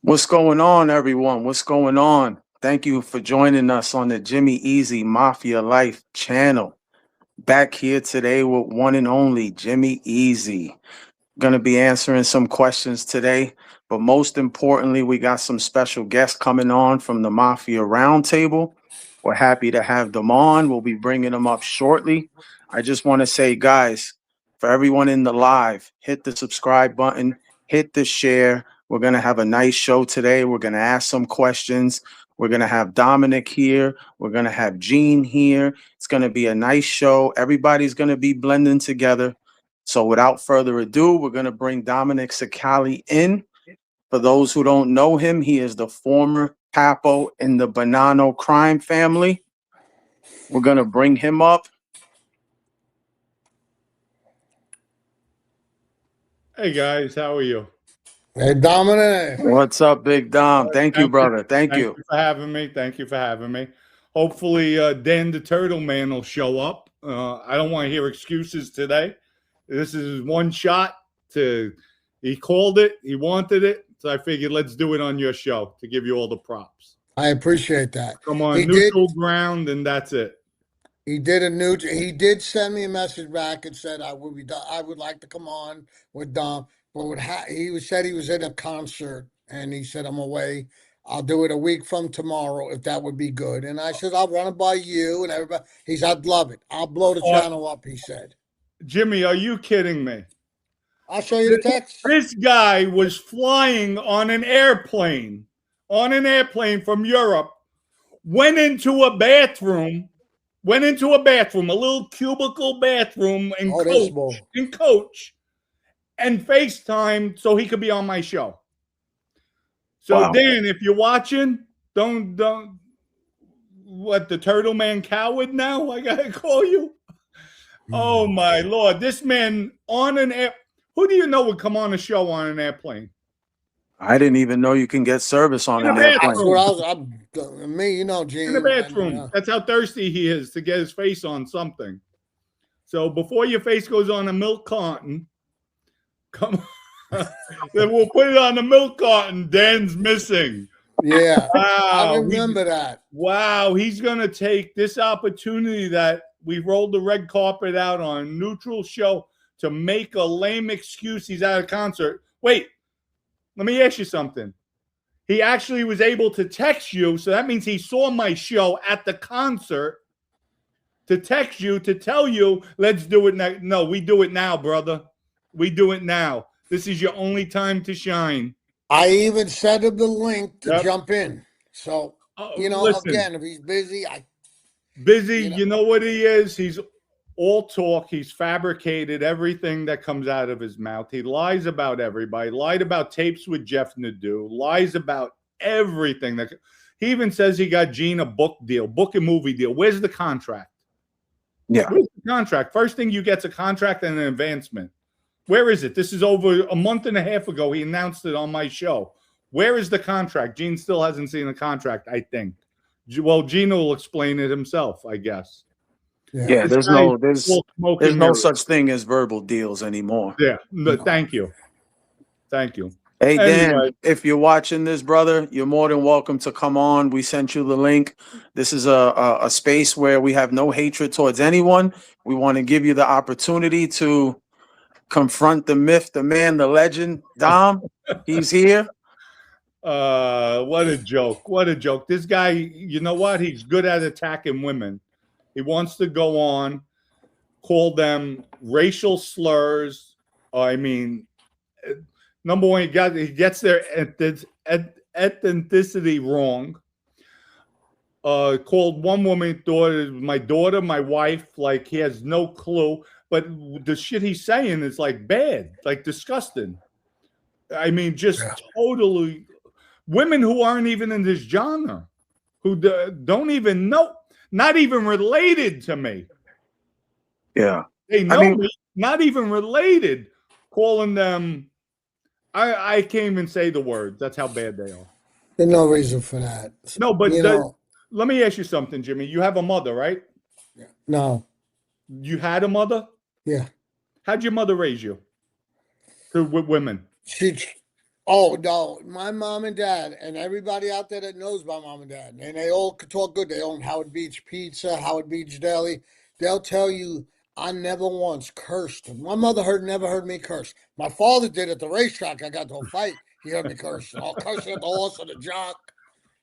What's going on, everyone? What's going on? Thank you for joining us on the Jimmy Easy Mafia Life channel. Back here today with one and only Jimmy Easy. Going to be answering some questions today, but most importantly, we got some special guests coming on from the Mafia Roundtable. We're happy to have them on. We'll be bringing them up shortly. I just want to say, guys, for everyone in the live, hit the subscribe button, hit the share. We're going to have a nice show today. We're going to ask some questions. We're going to have Dominic here. We're going to have Gene here. It's going to be a nice show. Everybody's going to be blending together. So without further ado, we're going to bring Dominic CICALE in. For those who don't know him, he is the former capo in the Bonanno crime family. We're going to bring him up. Hey, guys. How are you? Hey, Dominic. What's up, Big Dom? Thank you, brother. Thank you. Thank you for having me. Thank you for having me. Hopefully, Dan the Turtle Man will show up. I don't want to hear excuses today. This is one shot he called it, he wanted it, so I figured let's do it on your show to give you all the props. I appreciate that. Come on, neutral ground, and that's it. He did send me a message back and said I would like to come on with Dom, but he said he was in a concert and he said I'm away. I'll do it a week from tomorrow if that would be good. And I said I'll run it by you and everybody. He said I'd love it. I'll blow the channel up. He said. Jimmy, are you kidding me? I'll show you the text. This guy was flying on an airplane from Europe, went into a bathroom, a little cubicle bathroom in Coach, and FaceTime so he could be on my show. So wow. Dan, if you're watching, don't what, the Turtle Man coward now? I gotta call you. Oh my Lord, this man on an air. Who do you know would come on a show on an airplane? I didn't even know you can get service on an airplane. Me, you know, Gene. In the bathroom. That's how thirsty he is to get his face on something. So before your face goes on a milk carton, come on. Then we'll put it on the milk carton. Dan's missing. Yeah. Wow. I remember that. Wow. He's going to take this opportunity that we rolled the red carpet out on a neutral show to make a lame excuse he's at a concert. Wait, let me ask you something. He actually was able to text you, so that means he saw my show at the concert to text you, to tell you, let's do it now. No, we do it now, brother. We do it now. This is your only time to shine. I even sent him the link to jump in. So, listen, again, if he's busy, you know what he is? He's all talk. He's fabricated everything that comes out of his mouth. He lies about everybody. Lied about tapes with Jeff Nadeau. Lies about everything. He even says he got Gene a book and movie deal. Where's the contract? Yeah. Where's the contract? First thing you get's a contract and an advancement. Where is it? This is over a month and a half ago. He announced it on my show. Where is the contract? Gene still hasn't seen the contract, I think. Well, Gene will explain it himself, I guess. Yeah, there's no such thing as verbal deals anymore. Yeah, no. Thank you. Hey, Dan, if you're watching this, brother, you're more than welcome to come on. We sent you the link. This is a space where we have no hatred towards anyone. We want to give you the opportunity to confront the myth, the man, the legend. Dom, he's here. What a joke. What a joke. This guy, you know what? He's good at attacking women. He wants to go on, call them racial slurs. I mean, number one, he gets their ethnicity wrong. Called one woman my daughter, my wife, like he has no clue. But the shit he's saying is like bad, like disgusting. I mean, just totally women who aren't even in this genre, who don't even know. Not even related to me. Yeah. They know me, not even related. Calling them, I can't even say the words. That's how bad they are. There's no reason for that. No, but let me ask you something, Jimmy. You have a mother, right? No. You had a mother? Yeah. How'd your mother raise you? With women? Oh no, my mom and dad, and everybody out there that knows my mom and dad, and they all could talk good. They own Howard Beach Pizza, Howard Beach Deli. They'll tell you I never once cursed. My mother never heard me curse. My father did at the racetrack. I got to a fight. He heard me curse. All cursing at the horse or the jock,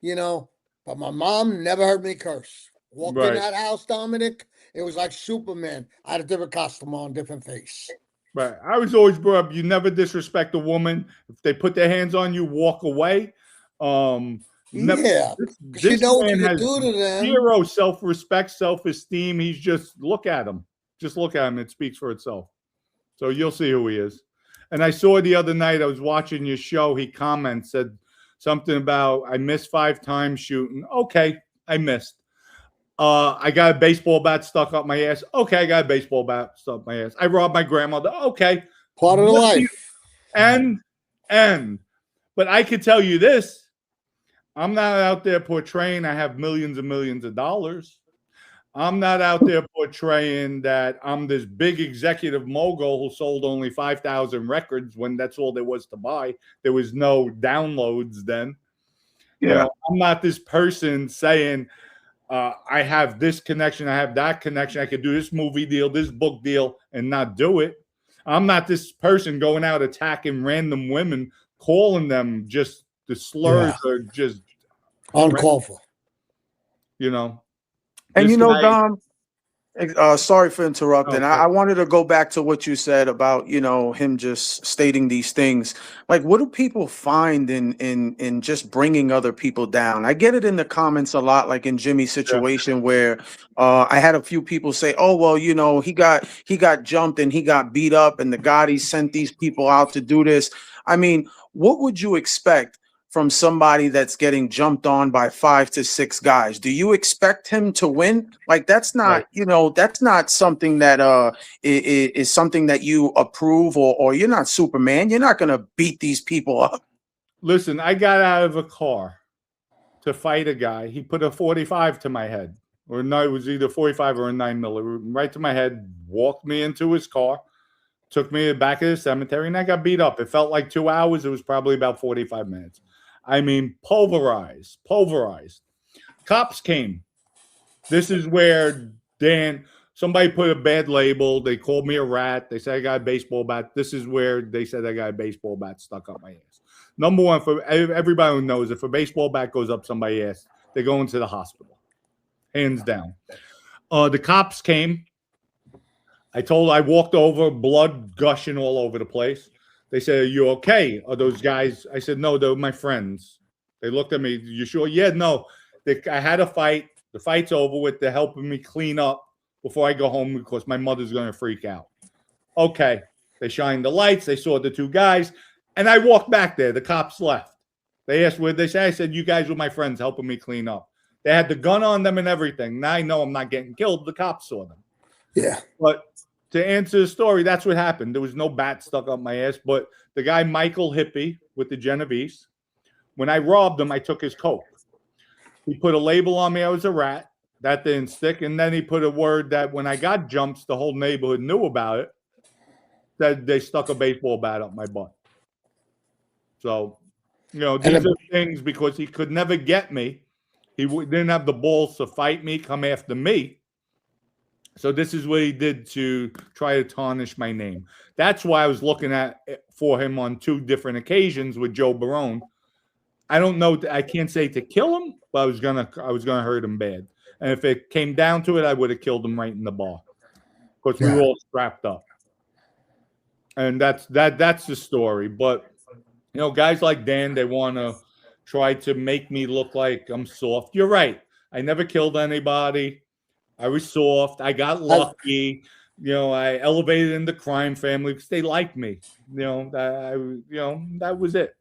you know. But my mom never heard me curse. Walked in Right. that house, Dominic. It was like Superman. I had a different costume on, different face. Right. I was always brought up, you never disrespect a woman. If they put their hands on you, walk away. Never, Yeah, because you this know what you man could has do to them. zero self-respect, self-esteem. He's just, look at him. Just look at him. It speaks for itself. So you'll see who he is. And I saw the other night, I was watching your show. He said something about, I missed 5 times shooting. Okay, I missed. I got a baseball bat stuck up my ass. Okay, I got a baseball bat stuck up my ass. I robbed my grandmother. Okay. Part of the life. And, but I could tell you this. I'm not out there portraying I have millions and millions of dollars. I'm not out there portraying that I'm this big executive mogul who sold only 5,000 records when that's all there was to buy. There was no downloads then. Yeah. You know, I'm not this person saying, I have this connection, I have that connection, I could do this movie deal, this book deal, and not do it. I'm not this person going out attacking random women, calling them just the slurs are just uncalled for. You know. And you know, Dom, sorry for interrupting. Okay. I wanted to go back to what you said about, you know, him just stating these things. Like, what do people find in just bringing other people down? I get it in the comments a lot, like in Jimmy's situation, where I had a few people say, "Oh, well, you know, he got jumped and he got beat up, and the Gotti sent these people out to do this." I mean, what would you expect from somebody that's getting jumped on by 5 to 6 guys? Do you expect him to win? Like, that's not, Right. you know, that's not something that is something that you approve, or you're not Superman. You're not gonna beat these people up. Listen, I got out of a car to fight a guy. He put a 45 to my head. Or no, it was either 45 or a 9mm, right to my head, walked me into his car, took me back to the cemetery, and I got beat up. It felt like 2 hours. It was probably about 45 minutes. I mean, pulverized. Cops came. This is where somebody put a bad label. They called me a rat. They said I got a baseball bat. This is where they said I got a baseball bat stuck up my ass. Number one, for everybody who knows, if a baseball bat goes up somebody's ass, they go into the hospital. Hands down. The cops came. I walked over, blood gushing all over the place. They said, "Are you okay? Are those guys?" I said, "No, they're my friends." They looked at me. "You sure?" "Yeah, no. I had a fight. The fight's over with. They're helping me clean up before I go home because my mother's going to freak out." Okay. They shined the lights. They saw the 2 guys. And I walked back there. The cops left. They asked, where'd they say? I said, "You guys were my friends helping me clean up." They had the gun on them and everything. Now I know I'm not getting killed. The cops saw them. Yeah. But to answer the story, that's what happened. There was no bat stuck up my ass, but the guy, Michael Hippie with the Genovese, when I robbed him, I took his coat. He put a label on me. I was a rat. That didn't stick. And then he put a word that when I got jumps, the whole neighborhood knew about it, that they stuck a baseball bat up my butt. So, you know, these are things because he could never get me. He didn't have the balls to fight me, come after me. So this is what he did to try to tarnish my name. That's why I was looking for him on 2 different occasions with Joe Barone. I don't know. I can't say to kill him, but I was gonna hurt him bad. And if it came down to it, I would have killed him right in the bar because we were all strapped up. And that's the story. But you know, guys like Dan, they want to try to make me look like I'm soft. You're right. I never killed anybody. I was soft. I got lucky. You know, I elevated in the crime family because they liked me. You know, that was it.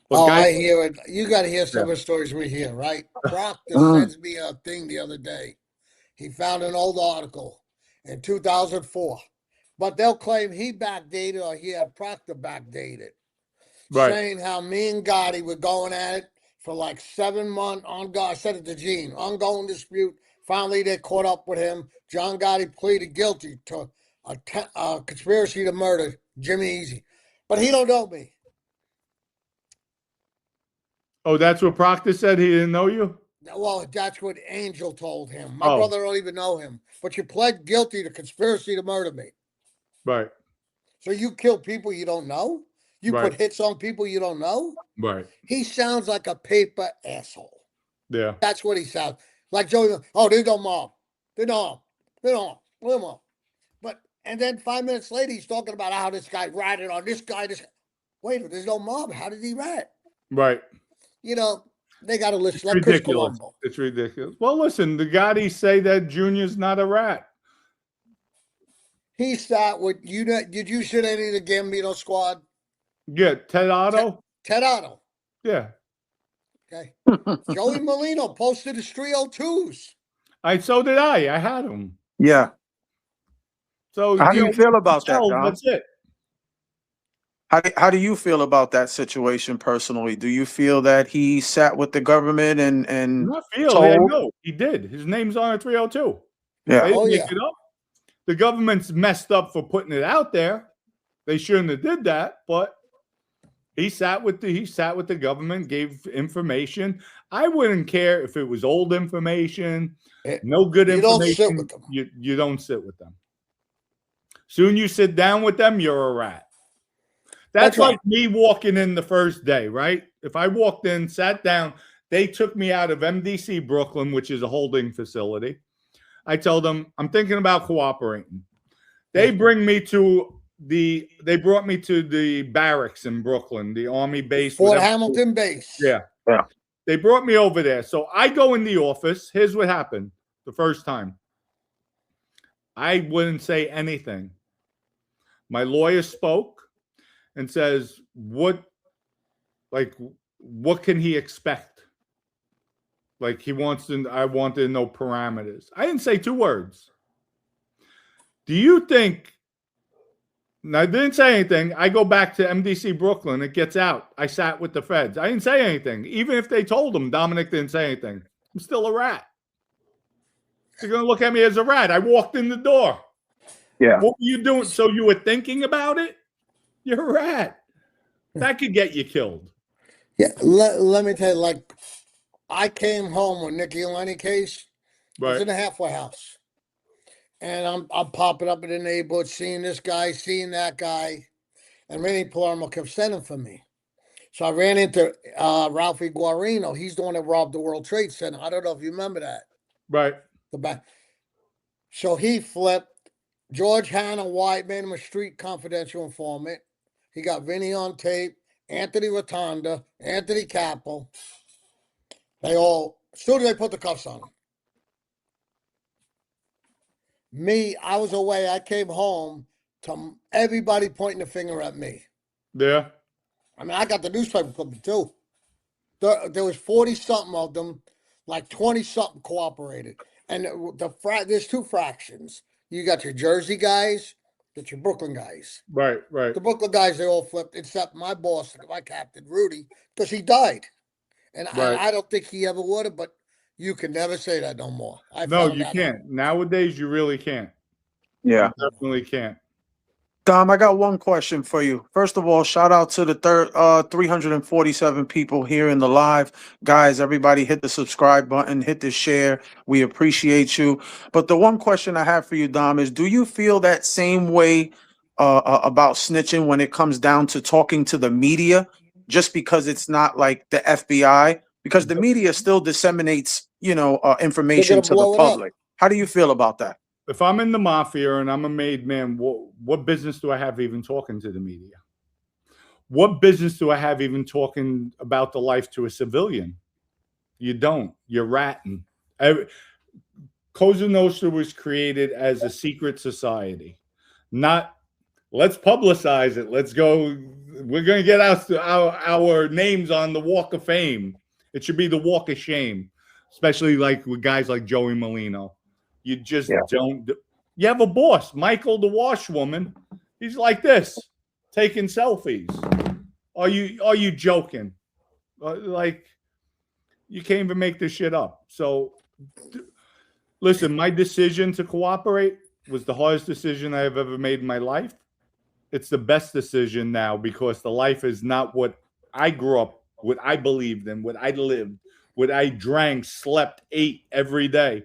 But I hear it. You got to hear some of the stories we hear, right? Proctor sends me a thing the other day. He found an old article in 2004, but they'll claim he backdated or he had Proctor backdated, saying how me and Gotti were going at it for like 7 months. I said it to Gene, ongoing dispute. Finally, they caught up with him. John Gotti pleaded guilty to a conspiracy to murder Jimmy Easy. But he don't know me. Oh, that's what Proctor said. He didn't know you. Well, that's what Angel told him. My Oh. brother don't even know him. But you pled guilty to conspiracy to murder me. Right. So you kill people you don't know? You Right. put hits on people you don't know? Right. He sounds like a paper asshole. Yeah. That's what he sounds like. Joey, oh, they don't mob. They don't. They don't. But, and then 5 minutes later, he's talking about how this guy ratted on this guy. Wait, there's no mob. How did he rat? Right. You know, they got to listen. It's Like Chris ridiculous. Colombo. It's ridiculous. Well, listen, the Gotti say that Junior's not a rat. He sat with you. Did you sit any of the Gambino squad? Yeah, Ted Otto. Ted Otto. Yeah. Okay. Joey Molino posted his 302s. So did I. I had him. Yeah. So How do you feel about that, Dom? That's it. How do you feel about that situation personally? Do you feel that he sat with the government and Not feel. told? No, he did. His name's on a 302. Yeah. They didn't Oh, make yeah. it up. The government's messed up for putting it out there. They shouldn't have did that, but he sat with the government, gave information. I wouldn't care if it was old information, no good You don't information. sit with them. You don't sit with them. Soon you sit down with them, you're a rat. That's right. like me walking in the first day, right? If I walked in, sat down, they took me out of MDC Brooklyn, which is a holding facility. I told them, I'm thinking about cooperating. They brought me to the barracks in Brooklyn, the Army base. Fort Hamilton base. Yeah. Yeah. They brought me over there. So I go in the office. Here's what happened the first time. I wouldn't say anything. My lawyer spoke and says, what can he expect? Like I wanted to know parameters. I didn't say 2 words. Do you think, and I didn't say anything. I go back to MDC Brooklyn. It gets out. I sat with the feds. I didn't say anything. Even if they told him, Dominic didn't say anything. I'm still a rat. They're going to look at me as a rat. I walked in the door. Yeah. What were you doing? So you were thinking about it? You're a rat. That could get you killed. Yeah. Let me tell you, like, I came home with Nikki and Lenny case. I was in a halfway house. And I'm popping up in the neighborhood, seeing this guy, seeing that guy. And Randy Palermo kept sending for me. So I ran into Ralphie Guarino. He's the one that robbed the World Trade Center. I don't know if you remember that. Right. The back. So he flipped. George Hannah White made him a street confidential informant. He got Vinny on tape, Anthony Rotonda, Anthony Capel. They all, as soon as they put the cuffs on him. Me, I was away. I came home to everybody pointing the finger at me. Yeah. I mean, I got the newspaper clipping too. There was 40-something of them, like 20-something cooperated. And there's 2 fractions. You got your Jersey guys, got your Brooklyn guys. Right, right. The Brooklyn guys, they all flipped, except my boss, my captain, Rudy, because he died. And Right. I don't think he ever would have, but you can never say that no more. No, you can't. Nowadays, you really can't. Yeah. You definitely can't. Dom, I got one question for you. First of all, shout out to the 347 people here in the live. Guys, everybody hit the subscribe button, hit the share. We appreciate you. But the one question I have for you, Dom, is do you feel that same way about snitching when it comes down to talking to the media, just because it's not like the FBI? Because the media still disseminates, information to the public. How do you feel about that? If I'm in the mafia and I'm a made man, what business do I have even talking to the media? What business do I have even talking about the life to a civilian? You don't. You're ratting. Cosa Nostra was created as a secret society. Not, let's publicize it. Let's go. We're going to get our names on the Walk of Fame. It should be the Walk of Shame, especially like with guys like Joey Molino. You just don't. You have a boss, Michael the washwoman. He's like this, taking selfies. Are you joking? Like, you can't even make this shit up. So, listen, my decision to cooperate was the hardest decision I have ever made in my life. It's the best decision now because the life is not what I grew up what I believed in, what I lived, what I drank, slept, ate every day.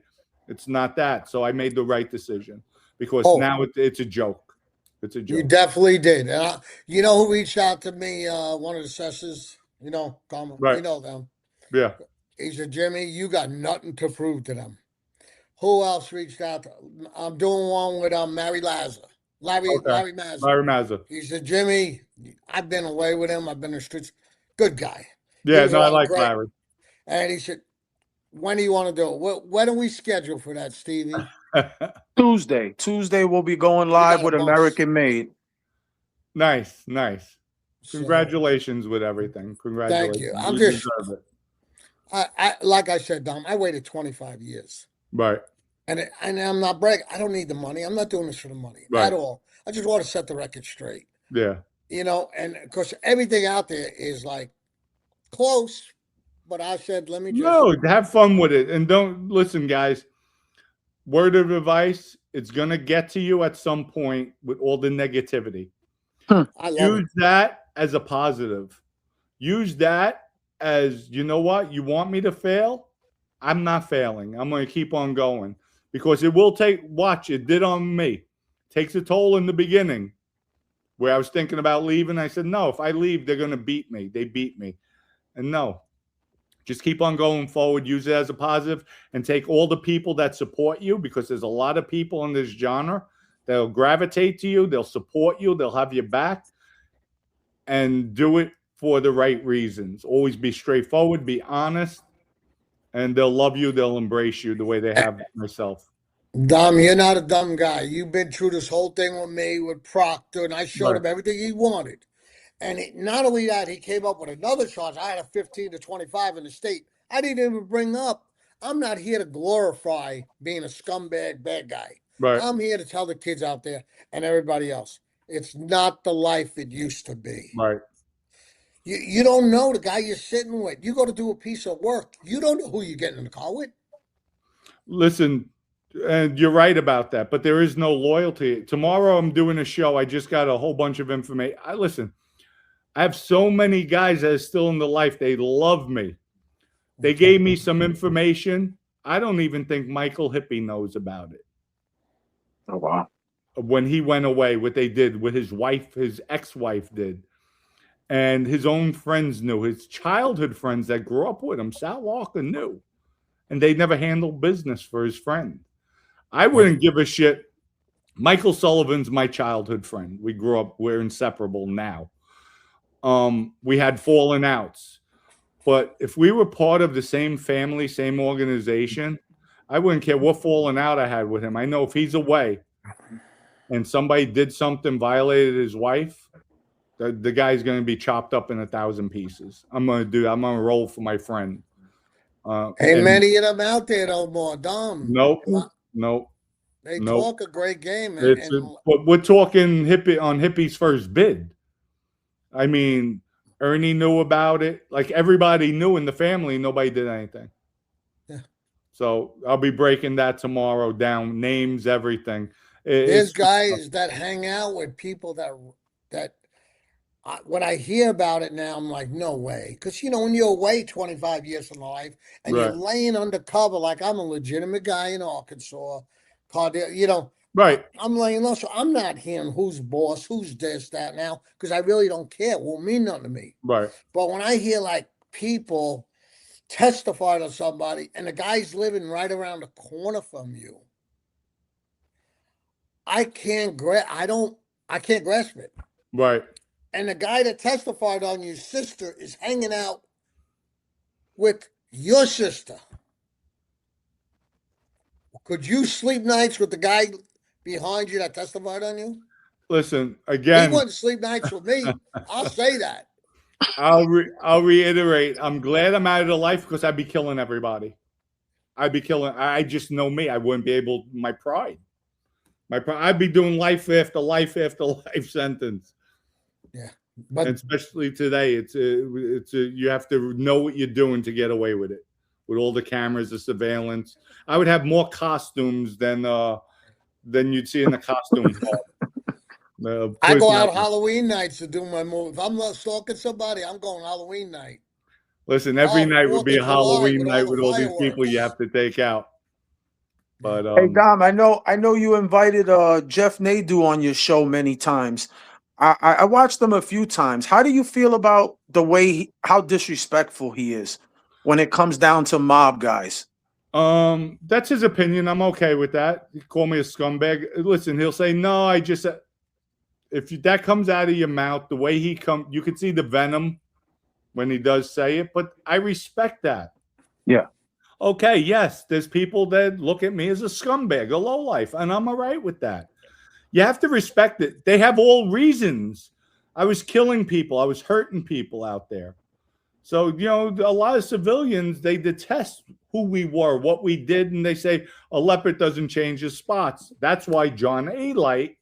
It's not that. So I made the right decision because now it's a joke. It's a joke. You definitely did. And you know who reached out to me? One of the assessors, you know, Right. you know them. Yeah. He said, Jimmy, you got nothing to prove to them. Who else reached out? I'm doing one with Larry Mazza. Larry Mazza. Larry Mazza. He said, Jimmy, I've been away with him. I've been in the streets. Good guy. Yeah, no, I like Larry. And he said, when do you want to do it? When do we schedule for that, Stevie? Tuesday. Tuesday we'll be going live with American Made. Nice, nice. Congratulations with everything. Congratulations. Thank you. I'm just, I like I said, Dom, I waited 25 years. Right. And I'm not bragging. I don't need the money. I'm not doing this for the money at all. I just want to set the record straight. Yeah. You know, and of course, everything out there is like close. But I said, let me just have fun with it. And don't listen, guys. Word of advice, it's going to get to you at some point with all the negativity. Use that as a positive. Use that as, you know what? You want me to fail? I'm not failing. I'm going to keep on going because it will take, watch, it did on me. Takes a toll in the beginning where I was thinking about leaving. I said, no, if I leave, they're going to beat me. They beat me. And no, just keep on going forward. Use it as a positive and take all the people that support you because there's a lot of people in this genre that'll gravitate to you. They'll support you. They'll have your back and do it for the right reasons. Always be straightforward, be honest, and they'll love you. They'll embrace you the way they have myself. Dom, you're not a dumb guy. You've been through this whole thing with me, with Proctor, and I showed him everything he wanted. And not only that, he came up with another charge. I had a 15 to 25 in the state. I didn't even bring up. I'm not here to glorify being a scumbag, bad guy. Right. I'm here to tell the kids out there and everybody else, it's not the life it used to be. Right. You don't know the guy you're sitting with. You go to do a piece of work. You don't know who you're getting in the car with. Listen, and you're right about that, but there is no loyalty. Tomorrow I'm doing a show. I just got a whole bunch of information. Listen, I have so many guys that are still in the life. They love me. They gave me some information. I don't even think Michael Hippie knows about it. Oh, wow. When he went away, what they did, what his wife, his ex-wife did. And his own friends knew. His childhood friends that grew up with him, Sal Walker knew. And they never handled business for his friend. I wouldn't give a shit. Michael Sullivan's my childhood friend. We grew up, we're inseparable now. We had fallen outs. But if we were part of the same family, same organization, I wouldn't care what falling out I had with him. I know if he's away and somebody did something, violated his wife, the guy's going to be chopped up in 1,000 pieces. I'm going to roll for my friend. Ain't many of them out there no more, Dom. Nope. They talk a great game. But we're talking on Hippie's first bid. I mean, Ernie knew about it. Like everybody knew in the family, nobody did anything. Yeah. So I'll be breaking that tomorrow down, names, everything. There's guys that hang out with people that when I hear about it now, I'm like, no way. Because, you know, when you're away 25 years from life and you're laying undercover, like I'm a legitimate guy in Arkansas, you know, I'm laying low. So I'm not hearing who's boss, who's this, that now, because I really don't care. It won't mean nothing to me. Right. But when I hear like people testify to somebody and the guy's living right around the corner from you, I can't grasp it. Right. And the guy that testified on your sister is hanging out with your sister. Could you sleep nights with the guy behind you that testified on you? Listen, again. He wouldn't sleep nights with me. I'll say that. I'll reiterate. I'm glad I'm out of the life because I'd be killing everybody. I just know me. I wouldn't be able, my pride. I'd be doing life after life after life sentence. Yeah, but and especially today, you have to know what you're doing to get away with it. With all the cameras, the surveillance, I would have more costumes than you'd see in the costume hall. I go out Halloween nights to do my move. If I'm not stalking somebody, I'm going Halloween night. Listen, every night would 4th be of a July Halloween with night all the with all these people you fireworks. have to take out. But Hey Dom, I know you invited Jeff Nadeau on your show many times. I watched him a few times. How do you feel about the way how disrespectful he is when it comes down to mob guys? that's his opinion. I'm okay with that. He called me a scumbag. Listen, he'll say, no, I just, that comes out of your mouth, the way he come, you can see the venom when he does say it, but I respect that. Yeah. Okay, yes, there's people that look at me as a scumbag, a lowlife, and I'm all right with that. You have to respect it. They have all reasons. I was killing people. I was hurting people out there. So, you know, a lot of civilians, they detest who we were, what we did, and they say a leopard doesn't change his spots. That's why John A. Light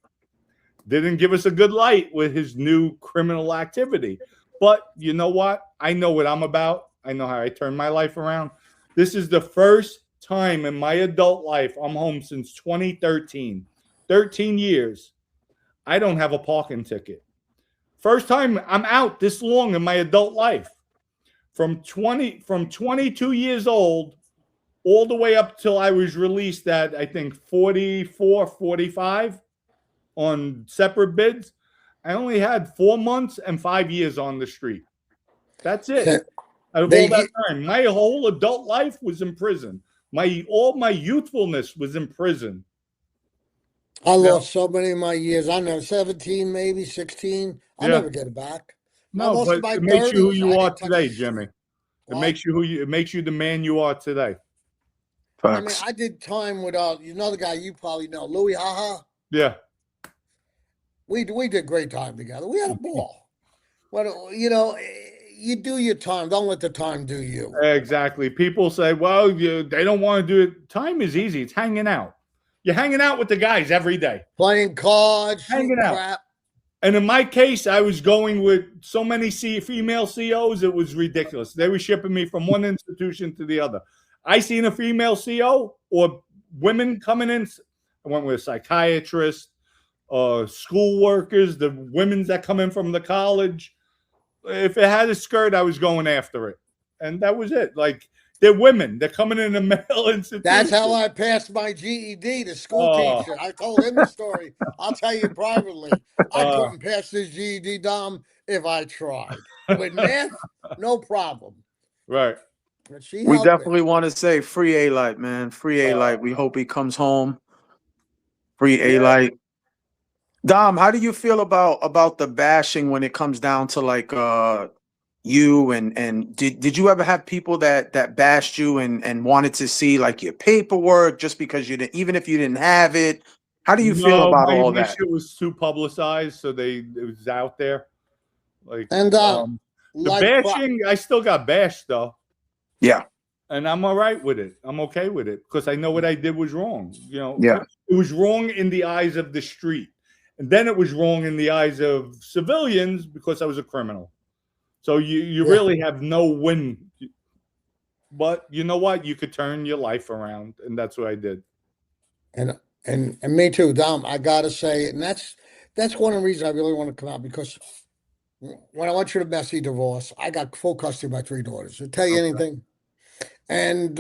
didn't give us a good light with his new criminal activity. But you know what? I know what I'm about. I know how I turn my life around. This is the first time in my adult life, I'm home since 2013, 13 years. I don't have a parking ticket. First time I'm out this long in my adult life. From 22 years old all the way up till I was released at, I think, 44, 45 on separate bids. I only had 4 months and 5 years on the street. That's it. Out of all that time, my whole adult life was in prison. All my youthfulness was in prison. I lost so many of my years. I know 17, maybe 16. I'll never get it back. No, but it makes you who you are today, Jimmy. What? It makes you the man you are today. I mean, I did time with another guy you probably know, Louis Haha. Yeah. We did great time together. We had a ball. Well, you know, you do your time. Don't let the time do you. Exactly. People say, well, they don't want to do it. Time is easy. It's hanging out. You're hanging out with the guys every day. Playing cards, hanging out. crap. And in my case, I was going with so many female COs, it was ridiculous. They were shipping me from one institution to the other. I seen a female CO or women coming in. I went with a psychiatrist, school workers, the women that come in from the college. If it had a skirt, I was going after it. And that was it. Like, they're women. They're coming in a male institution. That's how I passed my GED, the school teacher. I told him the story. I'll tell you privately. I couldn't pass this GED, Dom, if I tried. With math, no problem. Right. We definitely want to say free A-Light, man. Free A-Light. We hope he comes home. Free A-Light. Dom, how do you feel about the bashing when it comes down to like you and did you ever have people that bashed you and wanted to see like your paperwork just because you didn't, even if you didn't have it? How do you feel about all that? Shit was too publicized, so it was out there. Like, and the bashing, I still got bashed though. Yeah. And I'm all right with it. I'm okay with it because I know what I did was wrong. You know, yeah, it was wrong in the eyes of the street. And then it was wrong in the eyes of civilians because I was a criminal. So you really have no win. But you know what? You could turn your life around, and that's what I did. And me too, Dom. I gotta say, and that's one of the reasons I really want to come out, because when I went through the messy divorce, I got full custody of my 3 daughters. To tell you anything, and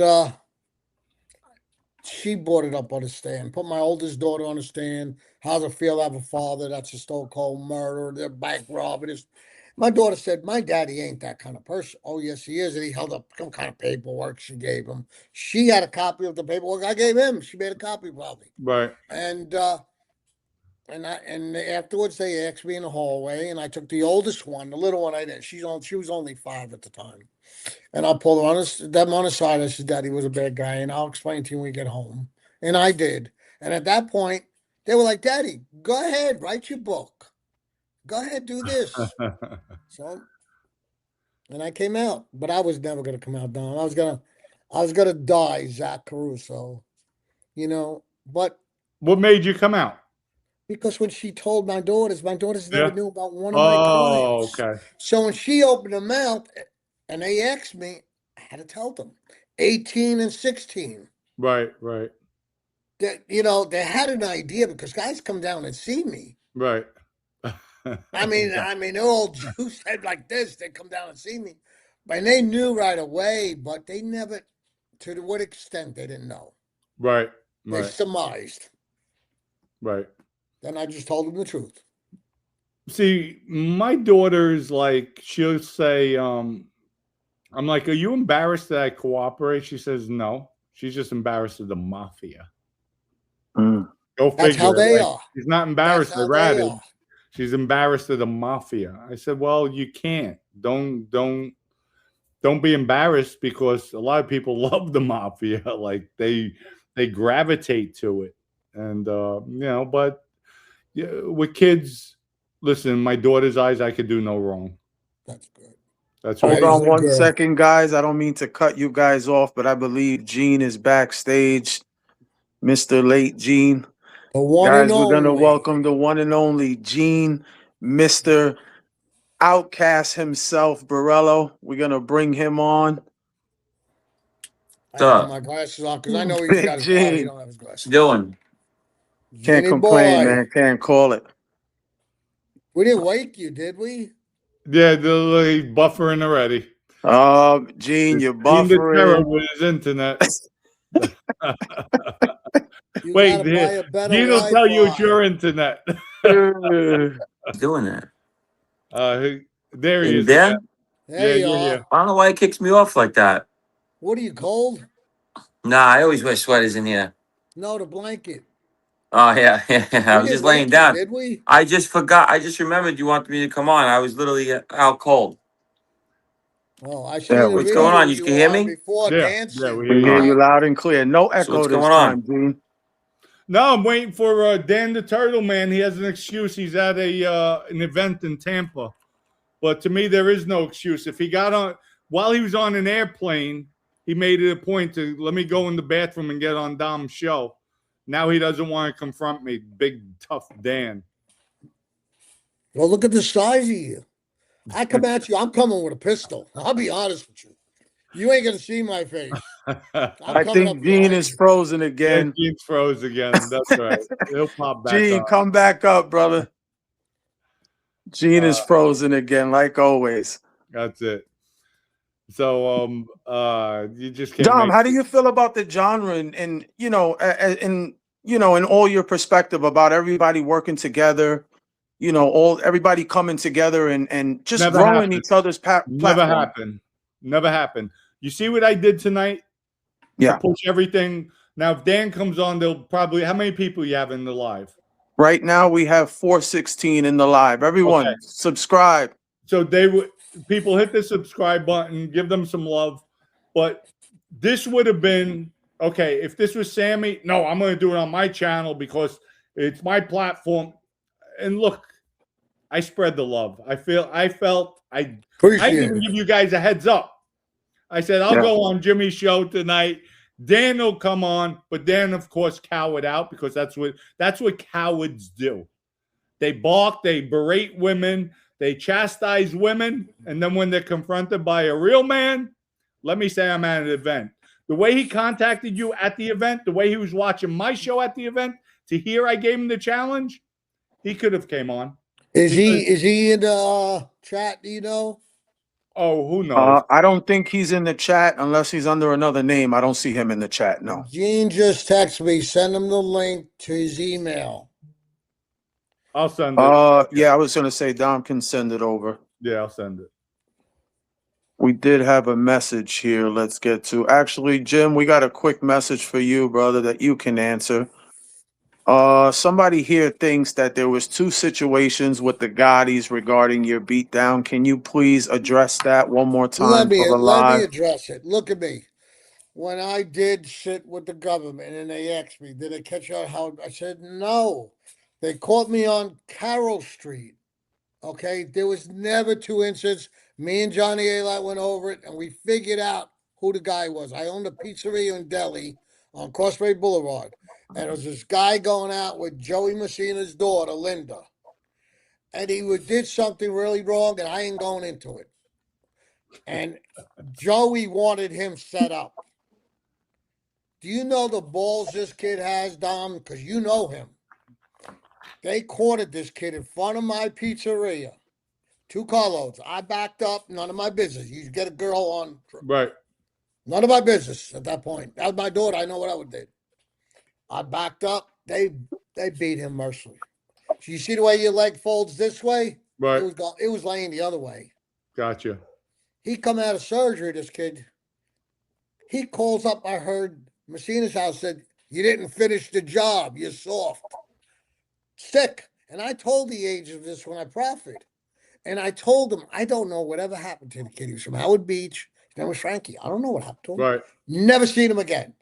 she brought it up on the stand. Put my oldest daughter on the stand. How's it feel to have a father that's a so-called murderer? They're bank robbing. My daughter said, my daddy ain't that kind of person. Oh, yes, he is. And he held up some kind of paperwork she gave him. She had a copy of the paperwork I gave him. She made a copy probably. Right. And afterwards they asked me in the hallway, and I took the oldest one, the little one I didn't. She was only 5 at the time. And I pulled her on the side. I said, Daddy was a bad guy, and I'll explain to you when we get home. And I did. And at that point, they were like, Daddy, go ahead, write your book. Go ahead, do this. So, and I came out, but I was never going to come out, Don. I was gonna die, Zach Caruso, you know. But what made you come out? Because when she told my daughters never knew about one of my clients. Okay. So when she opened her mouth and they asked me, I had to tell them 18 and 16. Right. That, you know, they had an idea because guys come down and see me. Right. I mean, they're all juiced head like this. They come down and see me. And they knew right away, but they never, to what extent, they didn't know. Right. They Right. surmised. Right. Then I just told them the truth. See, my daughter's like, she'll say, I'm like, are you embarrassed that I cooperate? She says, no. She's just embarrassed of the mafia. Mm. Go That's figure. how they Like, are. she's not That's embarrassed. how I they ratted. are. She's embarrassed of the mafia. I said, well, you can't. Don't be embarrassed, because a lot of people love the mafia. Like they gravitate to it. And but yeah, with kids, listen, my daughter's eyes, I could do no wrong. That's good. That's Hold right. That is on a one girl. second, guys. I don't mean to cut you guys off, but I believe Gene is backstage. Mr. Late Gene. The one Guys, and we're gonna only. welcome the one and only Gene, Mr. Outcast himself, Borrello. We're gonna bring him on. I have Up? my glasses on because I know he's Big got his. Oh, he Gene. don't have his What's glasses. doing? Can't Jenny complain, boy. man. Can't call it. We didn't wake you, did we? Yeah, they're buffering already. Gene, you're Gene the terror buffering. with his internet. You Wait, gotta buy a better Gene will tell you it's Wi-Fi. your internet. Doing that? There he In is. there? There Yeah, you you're are. here. I don't know why it kicks me off like that. What are you cold? Nah, I always wear sweaters in here. No, the blanket. Oh yeah, yeah. I We was didn't just laying wake you, down. did we? I just forgot. I just remembered you wanted me to come on. I was literally out cold. Oh, I Yeah, seen a we What's can. going video on? You you can hear on me? before Yeah, dancing. we We hear hear you. you loud and clear. No So what's echo this going on? time, Gene. No, I'm waiting for Dan the Turtle Man. He has an excuse. He's at an event in Tampa. But to me, there is no excuse. If he got on while he was on an airplane, he made it a point to let me go in the bathroom and get on Dom's show. Now he doesn't want to confront me. Big tough Dan. Well, look at the size of you. I come at you. I'm coming with a pistol. I'll be honest with you. You ain't gonna see my face. I'm I coming up think Gene behind is you. frozen Yeah, again. Gene's froze again. That's right. He'll pop back Gene, up. come back up, brother. Gene is frozen again, like always. That's it. So you just can't Dom, make how do you feel about the genre and in all your perspective about everybody working together, everybody coming together and just Never growing happened. each other's Never platform? happened. Never happened. You see what I did tonight? To Yeah. push everything. Now, if Dan comes on, they'll probably, how many people you have in the live? Right now we have 416 in the live. Everyone, Okay. subscribe. So people hit the subscribe button, give them some love. But this would have been, okay, if this was Sammy, no, I'm going to do it on my channel because it's my platform. And look, I spread the love. I didn't Appreciate even it. give you guys a heads up. I said, I'll Yeah. go on Jimmy's show tonight. Dan will come on, but Dan, of course, cowered out because that's what cowards do. They balk, they berate women, they chastise women, and then when they're confronted by a real man, let me say I'm at an event. The way he contacted you at the event, the way he was watching my show at the event, to hear I gave him the challenge, he could have came on. Is he in the chat? Do you know? Oh, who knows? I don't think he's in the chat unless he's under another name. I don't see him in the chat. No. Gene just texted me. Send him the link to his email. I'll send it. Yeah, I was gonna say Dom can send it over. Yeah, I'll send it. We did have a message here. Let's get to. Actually, Jim, we got a quick message for you, brother, that you can answer. Somebody here thinks that there was two situations with the Gottis regarding your beatdown. Can you please address that one more time Let me for the live? address it. Look at me. When I did sit with the government and they asked me, did they catch out how I said no. They caught me on Carroll Street. Okay. There was never two incidents. Me and Johnny A. went over it and we figured out who the guy was. I owned a pizzeria in Delhi on Causeway Boulevard. And there was this guy going out with Joey Messina's daughter, Linda. And he did something really wrong, and I ain't going into it. And Joey wanted him set up. Do you know the balls this kid has, Dom? Because you know him. They cornered this kid in front of my pizzeria. 2 carloads. I backed up. None of my business. You get a girl on. Right. None of my business at that point. That was my daughter. I know what I would do. I backed up. They beat him mercilessly. So you see the way your leg folds this way? Right. It was laying the other way. Gotcha. He come out of surgery, this kid. He calls up, I heard Messina's house, said, you didn't finish the job. You're soft. Sick. And I told the age of this when I proffered. And I told him, I don't know whatever happened to the kid. He was from Howard Beach. His name was Frankie. I don't know what happened to him. Right. Never seen him again.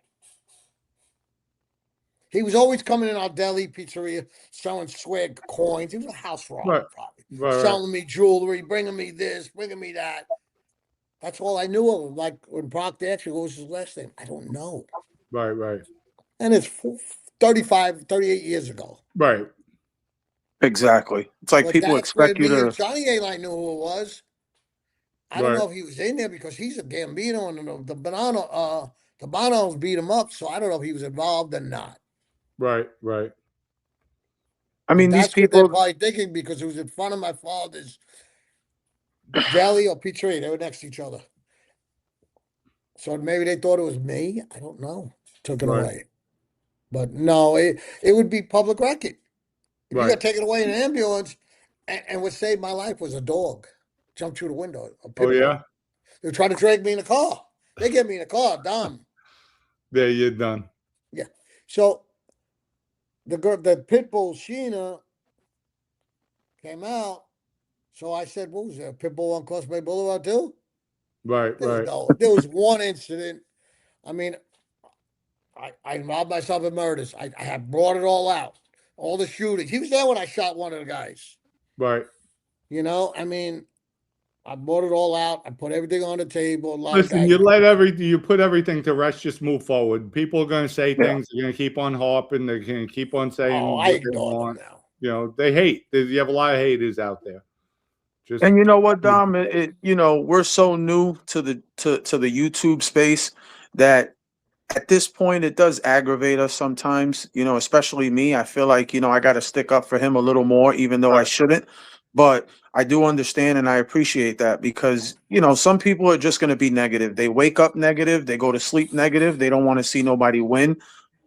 He was always coming in our deli pizzeria, selling swag coins. He was a house robber, probably. Right. Selling me jewelry, bringing me this, bringing me that. That's all I knew of him. Like when Brock Daxter, what was his last name? I don't know. Right. And it's 38 years ago. Right. Exactly. It's like But people that's where expect you me and to. Johnny A-Line knew who it was. I don't know if he was in there because he's a Gambino and the Bonos beat him up. So I don't know if he was involved or not. Right. I mean, these That's what they're people. probably thinking because it was in front of my father's deli or pizzeria. They were next to each other. So maybe they thought it was me. I don't know. Took it away. But no, it would be public record. If you got taken away in an ambulance, and what saved my life was a dog. Jumped through the window. A pit bull. Yeah? They were trying to drag me in a car. They get me in a car, done. There, you're done. Yeah. So the pit bull, Sheena, came out. So I said, what was there? A pit bull on Coast Bay Boulevard too? Right. There was one incident. I mean, I involved myself in murders. I have brought it all out. All the shootings. He was there when I shot one of the guys. Right. You know, I mean, I brought it all out. I put everything on the table. Listen, you put everything to rest. Just move forward. People are going to say things. They're going to keep on harping. They're going to keep on saying. Oh, I ignore them now. You know, they hate. You have a lot of haters out there. And you know what, Dom? We're so new to the YouTube space that at this point it does aggravate us sometimes. Especially me. I feel like I got to stick up for him a little more, even though I shouldn't. But I do understand and I appreciate that because some people are just going to be negative. They wake up negative. They go to sleep negative. They don't want to see nobody win.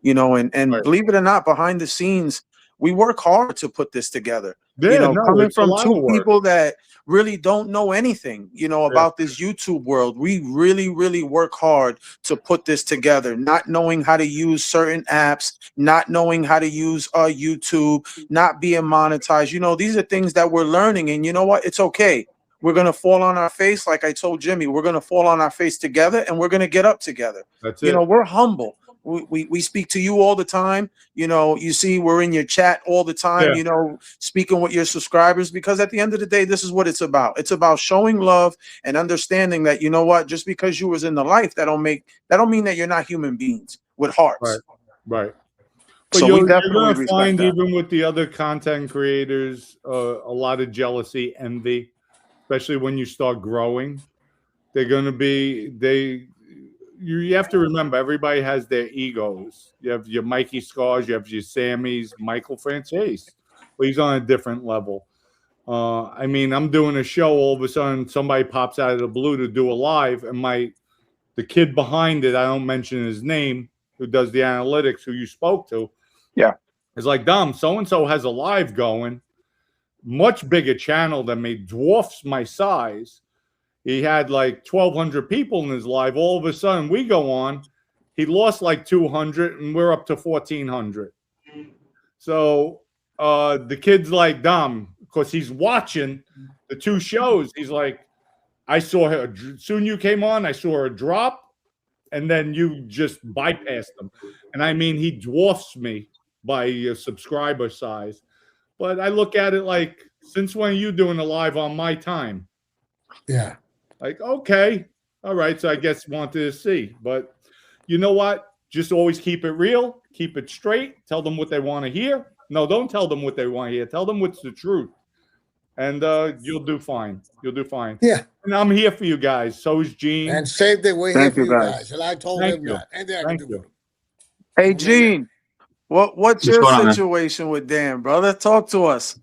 And believe it or not, behind the scenes, we work hard to put this together. Coming from two people that really don't know anything, about this YouTube world, we really, really work hard to put this together, not knowing how to use certain apps, not knowing how to use YouTube, not being monetized. These are things that we're learning. And you know what? It's okay. We're going to fall on our face. Like I told Jimmy, we're going to fall on our face together and we're going to get up together. That's it. We're humble. We speak to you all the time. You see we're in your chat all the time, speaking with your subscribers, because at the end of the day, this is what it's about. It's about showing love and understanding that, just because you was in the life, that don't mean that you're not human beings with hearts. Right. But So you're we definitely going to respect find, that. even with the other content creators, a lot of jealousy, envy, especially when you start growing. They're going to be, you have to remember, everybody has their egos. You have your Mikey Scars, you have your Sammys, Michael Franchise. Well, he's on a different level. I mean, I'm doing a show, all of a sudden somebody pops out of the blue to do a live, and the kid behind it, I don't mention his name, who does the analytics, who you spoke to, is like, Dom, so-and-so has a live going, much bigger channel than me, dwarfs my size. He had like 1,200 people in his live. All of a sudden, we go on. He lost like 200, and we're up to 1,400. So the kid's like, Dom, because he's watching the two shows. He's like, I saw her. Soon you came on, I saw her drop, and then you just bypassed him. And I mean, he dwarfs me by a subscriber size. But I look at it like, since when are you doing a live on my time? Yeah. Like, okay, all right, so I guess wanted to see. But you know what? Just always keep it real, keep it straight, tell them what they want to hear. No, don't tell them what they want to hear. Tell them what's the truth. And you'll do fine. You'll do fine. Yeah. And I'm here for you guys. So is Gene. And save that we're here for you guys. And I told him that. And I can do it. Hey, Gene, what's your situation with Dan, brother? Talk to us.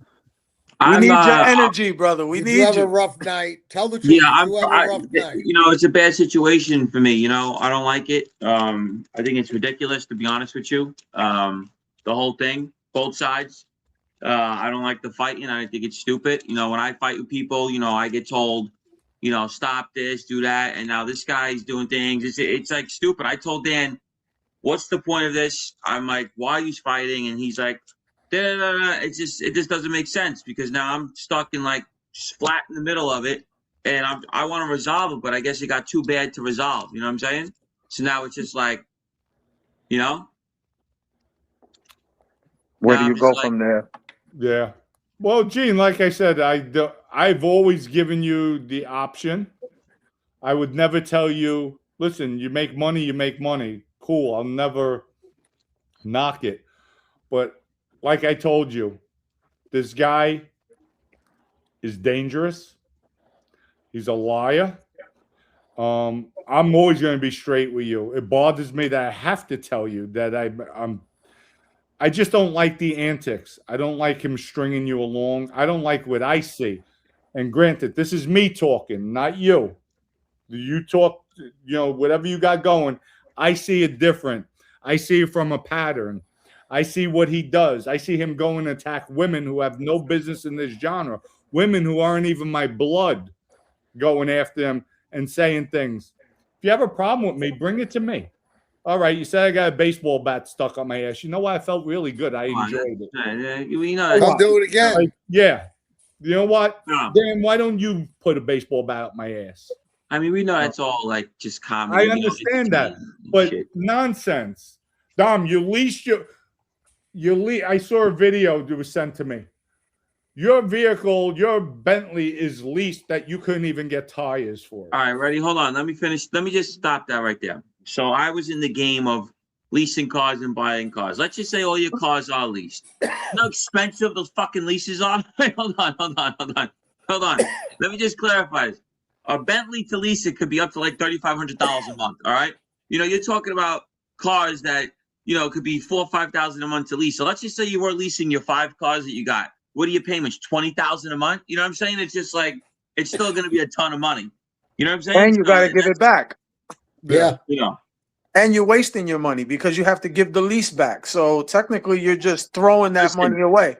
We I'm need your energy, brother. We Did need you have a you. rough night? Tell the yeah, truth. Did you have a rough night? you know, it's a bad situation for me. You know, I don't like it. I think it's ridiculous, to be honest with you. The whole thing, both sides. I don't like the fighting. I think it's stupid. You know, when I fight with people, you know, I get told, you know, stop this, do that, and now this guy's doing things. It's like stupid. I told Dan, what's the point of this? I'm like, why are you fighting? And he's like, da, da, da, da. It just doesn't make sense because now I'm stuck in like flat in the middle of it, and I want to resolve it, but I guess it got too bad to resolve. You know what I'm saying? So now it's just like, you know, Where now do you I'm just go like, from there? Yeah. Well, Gene, like I said, I've always given you the option. I would never tell you, listen, you make money, you make money. Cool. I'll never knock it. But like I told you, this guy is dangerous. He's a liar. I'm always going to be straight with you. It bothers me that I have to tell you that I just don't like the antics. I don't like him stringing you along. I don't like what I see. And granted, this is me talking, not you. You talk, you know, whatever you got going, I see it different. I see it from a pattern. I see what he does. I see him go and attack women who have no business in this genre, women who aren't even my blood, going after them and saying things. If you have a problem with me, bring it to me. All right, you said I got a baseball bat stuck on my ass. You know what? I felt really good. I come on, enjoyed it. you know, I'll do it again. Like, yeah. You know what? no. Dan, why don't you put a baseball bat up my ass? I mean, we know it's all like just comedy. I understand that, but shit. nonsense. Dom, you leased I saw a video that was sent to me. Your vehicle, your Bentley is leased that you couldn't even get tires for. All right, ready? Hold on. Let me finish. Let me just stop that right there. So I was in the game of leasing cars and buying cars. Let's just say all your cars are leased. You know how expensive those fucking leases are? Hold on. Let me just clarify this. A Bentley to lease it could be up to like $3,500 a month. All right. You know, you're talking about cars that, you know, could be $4,000 or $5,000 a month to lease. So let's just say you were leasing your 5 cars that you got. What are your payments? $20,000 a month? You know what I'm saying? It's just like, it's still going to be a ton of money. You know what I'm saying? And you got to give it back. Yeah. You know. And you're wasting your money because you have to give the lease back. So technically, you're just throwing that money away.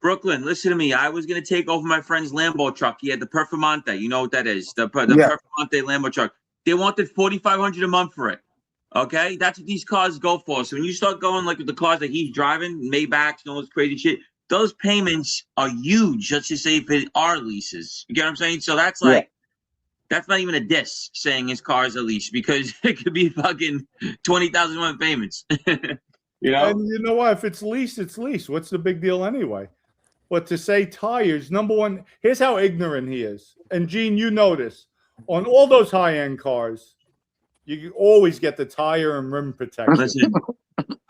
Brooklyn, listen to me. I was going to take over my friend's Lambo truck. He had the Performante. You know what that is? The Performante Lambo truck. They wanted $4,500 a month for it. Okay? That's what these cars go for. So when you start going like with the cars that he's driving, Maybachs and all this crazy shit, those payments are huge. Let's just say if it are leases. You get what I'm saying? So that's like, that's not even a diss saying his car is a lease because it could be fucking 20,000 a month payments. You know? And you know what? If it's leased, it's leased. What's the big deal anyway? But to say tires, number one, here's how ignorant he is. And Gene, you notice on all those high-end cars, you always get the tire and rim protection. Listen,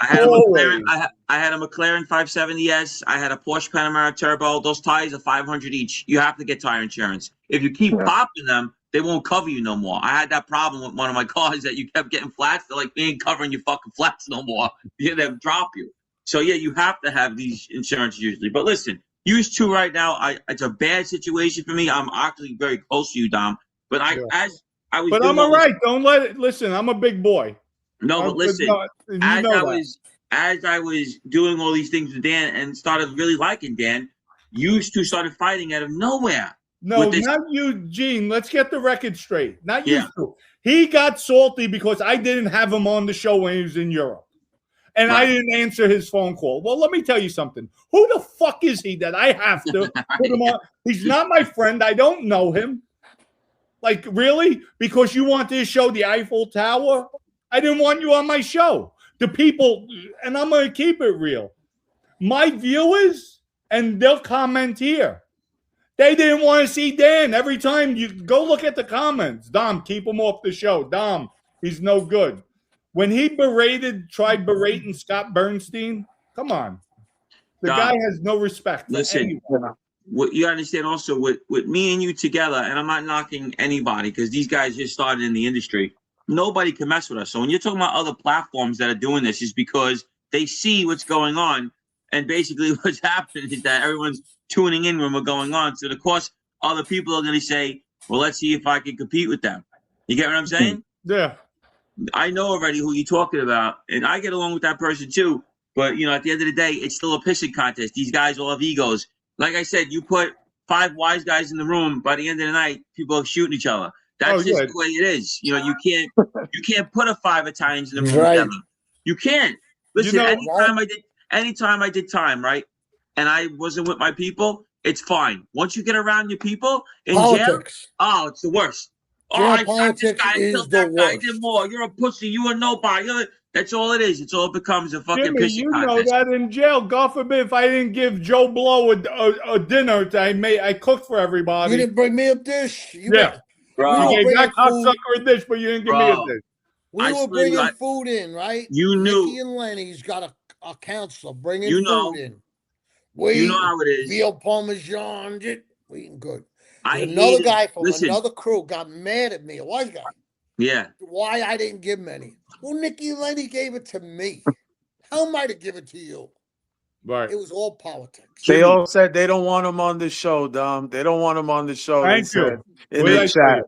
I had a McLaren 570S. I had a Porsche Panamera Turbo. Those tires are $500 each. You have to get tire insurance. If you keep popping them, they won't cover you no more. I had that problem with one of my cars that you kept getting flats. They're like, they ain't covering your fucking flats no more. Yeah, they'll drop you. So yeah, you have to have these insurances usually. But listen, use 2 right now. It's a bad situation for me. I'm actually very close to you, Dom. But as I was, but I'm all right. Don't let it. Listen, I'm a big boy. No, but listen, as I was doing all these things with Dan and started really liking Dan, you 2 started fighting out of nowhere. No, not you, Gene. Let's get the record straight. Not you. He got salty because I didn't have him on the show when he was in Europe. And I didn't answer his phone call. Well, let me tell you something. Who the fuck is he that I have to put him on? He's not my friend. I don't know him. Like, really? Because you wanted to show the Eiffel Tower? I didn't want you on my show. The people, and I'm going to keep it real. My viewers, and they'll comment here. They didn't want to see Dan. Every time you go look at the comments, Dom, keep him off the show. Dom, he's no good. When he tried berating Scott Bernstein, come on. The guy has no respect. Listen, what you understand also with me and you together, and I'm not knocking anybody because these guys just started in the industry. Nobody can mess with us. So when you're talking about other platforms that are doing this, is because they see what's going on. And basically what's happening is that everyone's tuning in when we're going on. So of course, other people are going to say, well, let's see if I can compete with them. You get what I'm saying? Yeah. I know already who you're talking about, and I get along with that person too. But, you know, at the end of the day, it's still a pissing contest. These guys all have egos. Like I said, you put 5 wise guys in the room, by the end of the night, people are shooting each other. That's just the way it is. You know, you can't put a 5 Italians in the room together. You can't. Listen, anytime I did time, right, and I wasn't with my people, it's fine. Once you get around your people in jail, oh, it's the worst. Oh, I shot this guy, I killed that guy, I did more. You're a pussy. You are nobody. That's all it is. It's all it becomes a fucking pissing contest. You know that in jail. God forbid if I didn't give Joe Blow a dinner I cooked for everybody. You didn't bring me a dish. Yeah. Bro. You gave that cocksucker a dish, but you didn't give me a dish. We were bringing food in, right? You knew. Nicky and Lenny's got a counselor bringing food in. You know how it is. Veal Parmesan. We eating good. Another guy from another crew got mad at me, a wise guy. Yeah. Why I didn't give him any. Well, Nicky and Lenny gave it to me. How am I to give it to you? Right. It was all politics. They all said they don't want him on the show, Dom. They don't want him on the show. Thank you. In the chat.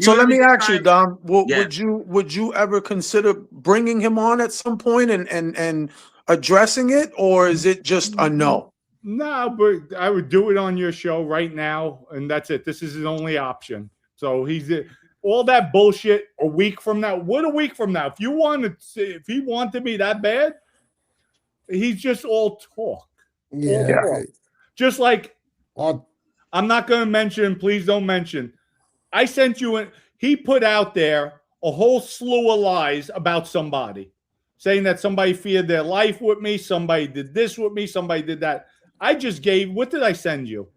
So let me ask you, Dom, would you ever consider bringing him on at some point and addressing it, or is it just a no? No, but I would do it on your show right now, and that's it. This is his only option. So he's all that bullshit a week from now. What a week from now? If he wanted me that bad, he's just all talk. Yeah. Talk. Just like I'm not going to mention. Please don't mention. I sent you. He put out there a whole slew of lies about somebody, saying that somebody feared their life with me. Somebody did this with me. Somebody did that. I just gave. What did I send you?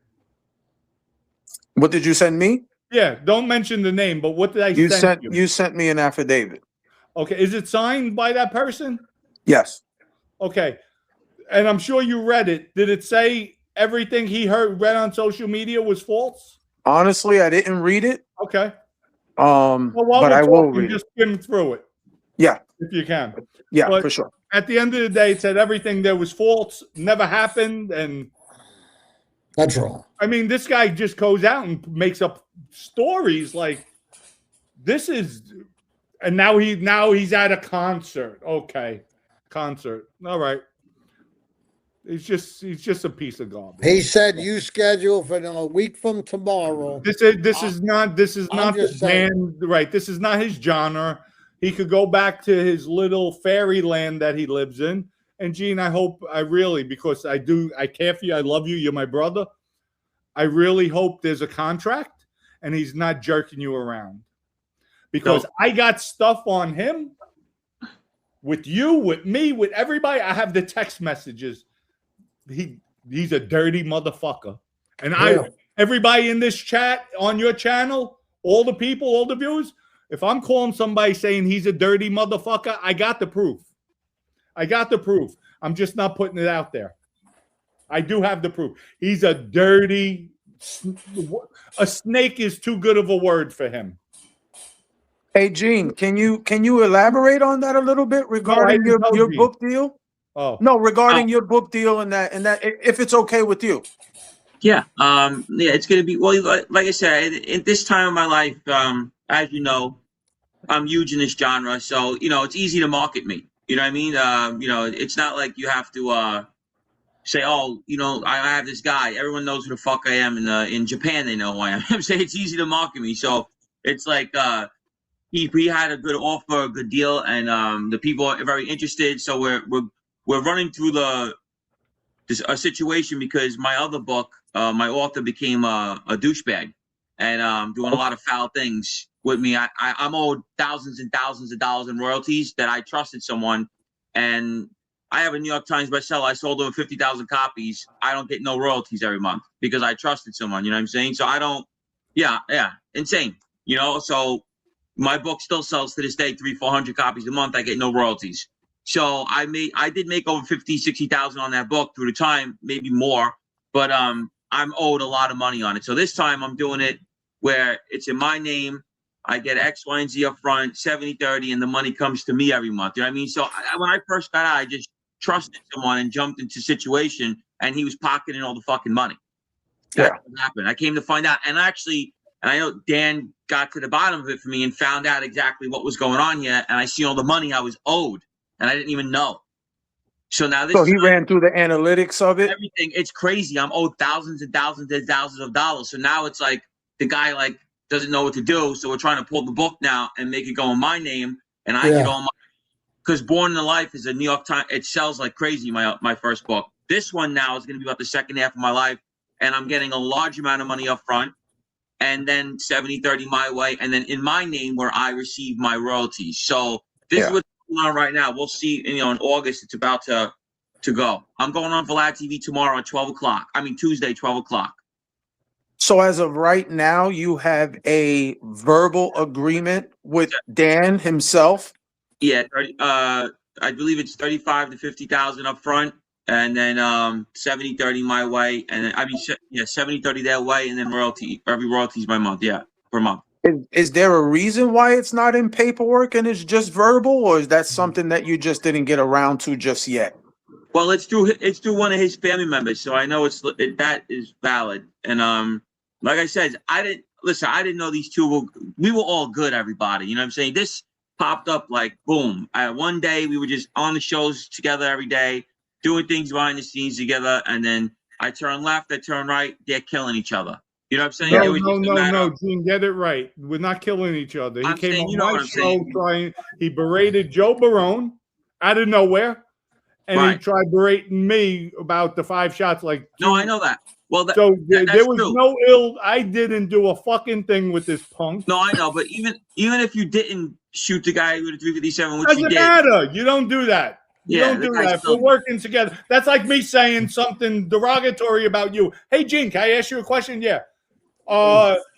What did you send me? Yeah, don't mention the name, but what did I send you? You sent me an affidavit. Okay, is it signed by that person? Yes. Okay, and I'm sure you read it. Did it say everything he read on social media was false? Honestly, I didn't read it. Okay. Well, but I will read just skim through it. Yeah. If you can. Yeah, but for sure. At the end of the day, it said everything there was false, never happened, and that's wrong. I mean, this guy just goes out and makes up stories like this is, and now he's at a concert. Okay, concert. All right. He's just a piece of garbage. He said you schedule for a week from tomorrow. This is not the band, right? This is not his genre. He could go back to his little fairyland that he lives in. And Gene, because I care for you. I love you. You're my brother. I really hope there's a contract and he's not jerking you around. Because I got stuff on him with you, with me, with everybody. I have the text messages. He's a dirty motherfucker. And everybody in this chat, on your channel, all the people, all the viewers, if I'm calling somebody saying he's a dirty motherfucker, I got the proof. I'm just not putting it out there. I do have the proof. He's a dirty, a snake is too good of a word for him. Hey, Gene, can you elaborate on that a little bit regarding your book deal? Oh no, regarding your book deal and that if it's okay with you. Yeah, it's gonna be like I said, at this time of my life, as you know, I'm huge in this genre, so it's easy to market me. You know what I mean? It's not like you have to say, oh, I have this guy. Everyone knows who the fuck I am. In Japan, they know who I am. I'm saying it's easy to market me. So it's like he had a good offer, a good deal, and the people are very interested. So we're running through a situation because my other book, my author became a douchebag and doing a lot of foul things with me. I'm owed thousands and thousands of dollars in royalties that I trusted someone, and I have a New York Times bestseller. I sold over 50,000 copies. I don't get no royalties every month because I trusted someone. You know what I'm saying? So I don't. Yeah, insane. So my book still sells to this day 300-400 copies a month. I get no royalties. So I did make over 50,000-60,000 on that book through the time, maybe more, but I'm owed a lot of money on it. So this time I'm doing it where it's in my name. I get X, Y, and Z up front, 70-30, and the money comes to me every month. You know what I mean? So when I first got out, I just trusted someone and jumped into a situation, and he was pocketing all the fucking money. Yeah. That's what happened. I came to find out, and actually, and I know Dan got to the bottom of it for me and found out exactly what was going on here. And I see all the money I was owed, and I didn't even know. So now this So he time, ran through the analytics of it. everything, it's crazy. I'm owed thousands and thousands and thousands of dollars. So now it's like the guy like doesn't know what to do. So we're trying to pull the book now and make it go in my name, and I get all my. Because Born in Life is a New York Times. It sells like crazy. My first book. This one now is going to be about the second half of my life, and I'm getting a large amount of money up front, and then 70-30 my way, and then in my name where I receive my royalties. So this is what's going on right now. We'll see. In August, it's about to go. I'm going on Vlad TV tomorrow at 12 o'clock. I mean Tuesday, 12 o'clock. So as of right now, you have a verbal agreement with Dan himself. Yeah, 30, I believe it's 35 to 50,000 up front, and then 70-30 my way, and then, I mean 70-30 their way, and then every royalties my month, per month. Is there a reason why it's not in paperwork and it's just verbal, or is that something that you just didn't get around to just yet? Well, it's through one of his family members, so I know that is valid. And like I said, I didn't know these two we were all good, everybody. You know what I'm saying? This popped up like boom. One day we were just on the shows together every day, doing things behind the scenes together, and then I turn left, I turn right, they're killing each other. You know what I'm saying? No, Gene, get it right. We're not killing each other. He came on my show he berated Joe Barone out of nowhere, and he tried berating me about the 5 shots. No, I know that. Well, so there was no ill. I didn't do a fucking thing with this punk. No, I know, but even if you didn't shoot the guy with a 357, which doesn't matter. You don't do that. You don't do that. We're working together. That's like me saying something derogatory about you. Hey, Gene, can I ask you a question? Yeah.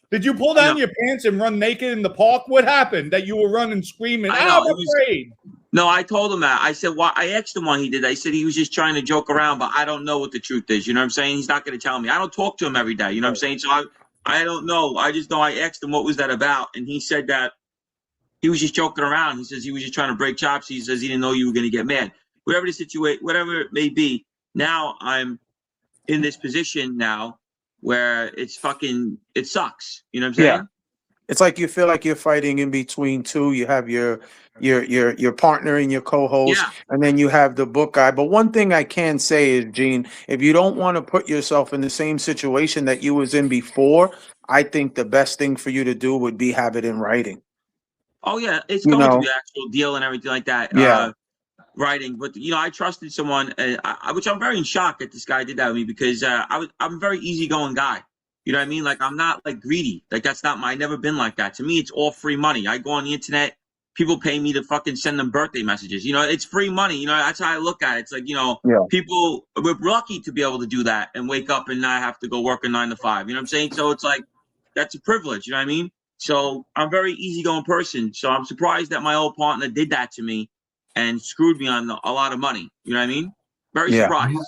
Did you pull down your pants and run naked in the park? What happened? That you were running screaming? I'm afraid. No, I told him that. I said, "Why?" I asked him why he did. I said he was just trying to joke around, but I don't know what the truth is. You know what I'm saying? He's not going to tell me. I don't talk to him every day. You know what I'm saying? So I don't know. I just know I asked him what was that about, and he said that he was just joking around. He says he was just trying to break chops. He says he didn't know you were going to get mad. Whatever the situation, whatever it may be. Now I'm in this position now where it sucks. You know what I'm saying? Yeah. It's like you feel like you're fighting in between two. You have your partner and your co-host, and then you have the book guy. But one thing I can say is, Gene, if you don't want to put yourself in the same situation that you was in before, I think the best thing for you to do would be have it in writing. Oh yeah, it's going to be an actual deal and everything like that. Yeah. Writing, but I trusted someone, which I'm very in shock that this guy did that with me, because I'm a very easygoing guy. You know what I mean? Like, I'm not like greedy. Like, that's not I never been like that. To me, it's all free money. I go on the internet, people pay me to fucking send them birthday messages. It's free money. That's how I look at it. It's like, people, we're lucky to be able to do that and wake up and not have to go work a 9 to 5. You know what I'm saying? So it's like, that's a privilege. You know what I mean? So I'm a very easygoing person. So I'm surprised that my old partner did that to me and screwed me on a lot of money. You know what I mean? Very surprised.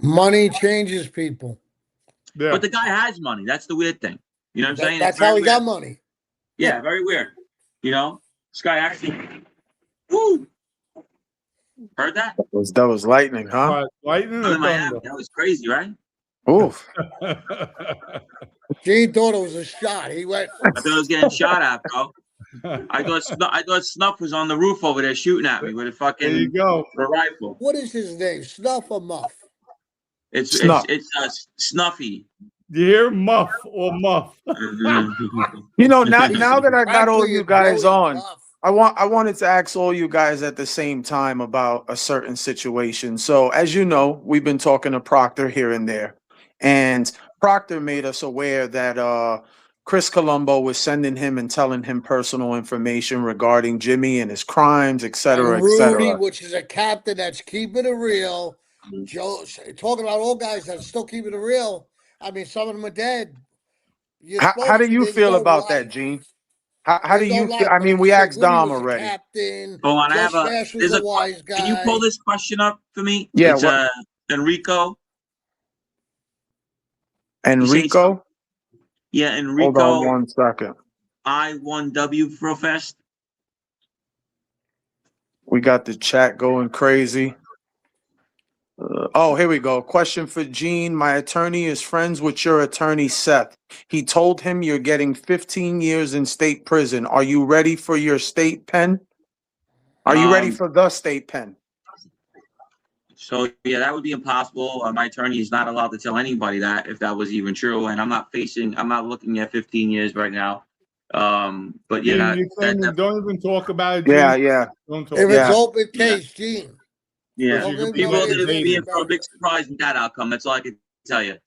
Money changes people. Yeah. But the guy has money. That's the weird thing. You know what I'm saying? That's how he got money. Yeah, very weird. This guy actually. Woo! Heard that? That was lightning, huh? Lightning or thunder? That was crazy, right? Oof. Gene thought it was a shot. He went. I thought I was getting shot at, bro. I thought Snuff was on the roof over there shooting at me with a fucking there you go. A rifle. What is his name? Snuff or Muff? It's Snuffy. You hear? Muff or Muff. Now that I got all you guys on, I wanted to ask all you guys at the same time about a certain situation. So as you know, we've been talking to Proctor here and there, and Proctor made us aware that Chris Colombo was sending him and telling him personal information regarding Jimmy and his crimes, et cetera, and et cetera. Rudy, which is a captain that's keeping it real. Joe, talking about all guys that are still keeping it real. I mean, some of them are dead. How do you feel about that, Gene? How do you feel? I mean, we asked Dom already. Captain, hold on, there's a wise guy. Can you pull this question up for me? Yeah. It's, Enrico. Enrico? Yeah, Enrico. Hold on 1 second. I1W real fast. We got the chat going crazy. Oh, here we go. Question for Gene. My attorney is friends with your attorney, Seth. He told him you're getting 15 years in state prison. Are you ready for your state pen? Are you ready for the state pen? So yeah, that would be impossible. My attorney is not allowed to tell anybody that if that was even true. And I'm not looking at 15 years right now. But yeah, Gene, don't even talk about it, Yeah, Gene. yeah. Don't talk If about it's Yeah. open case, Gene. yeah. Because you could be People are like going to be in David. for a big surprise in that outcome. That's all I can tell you.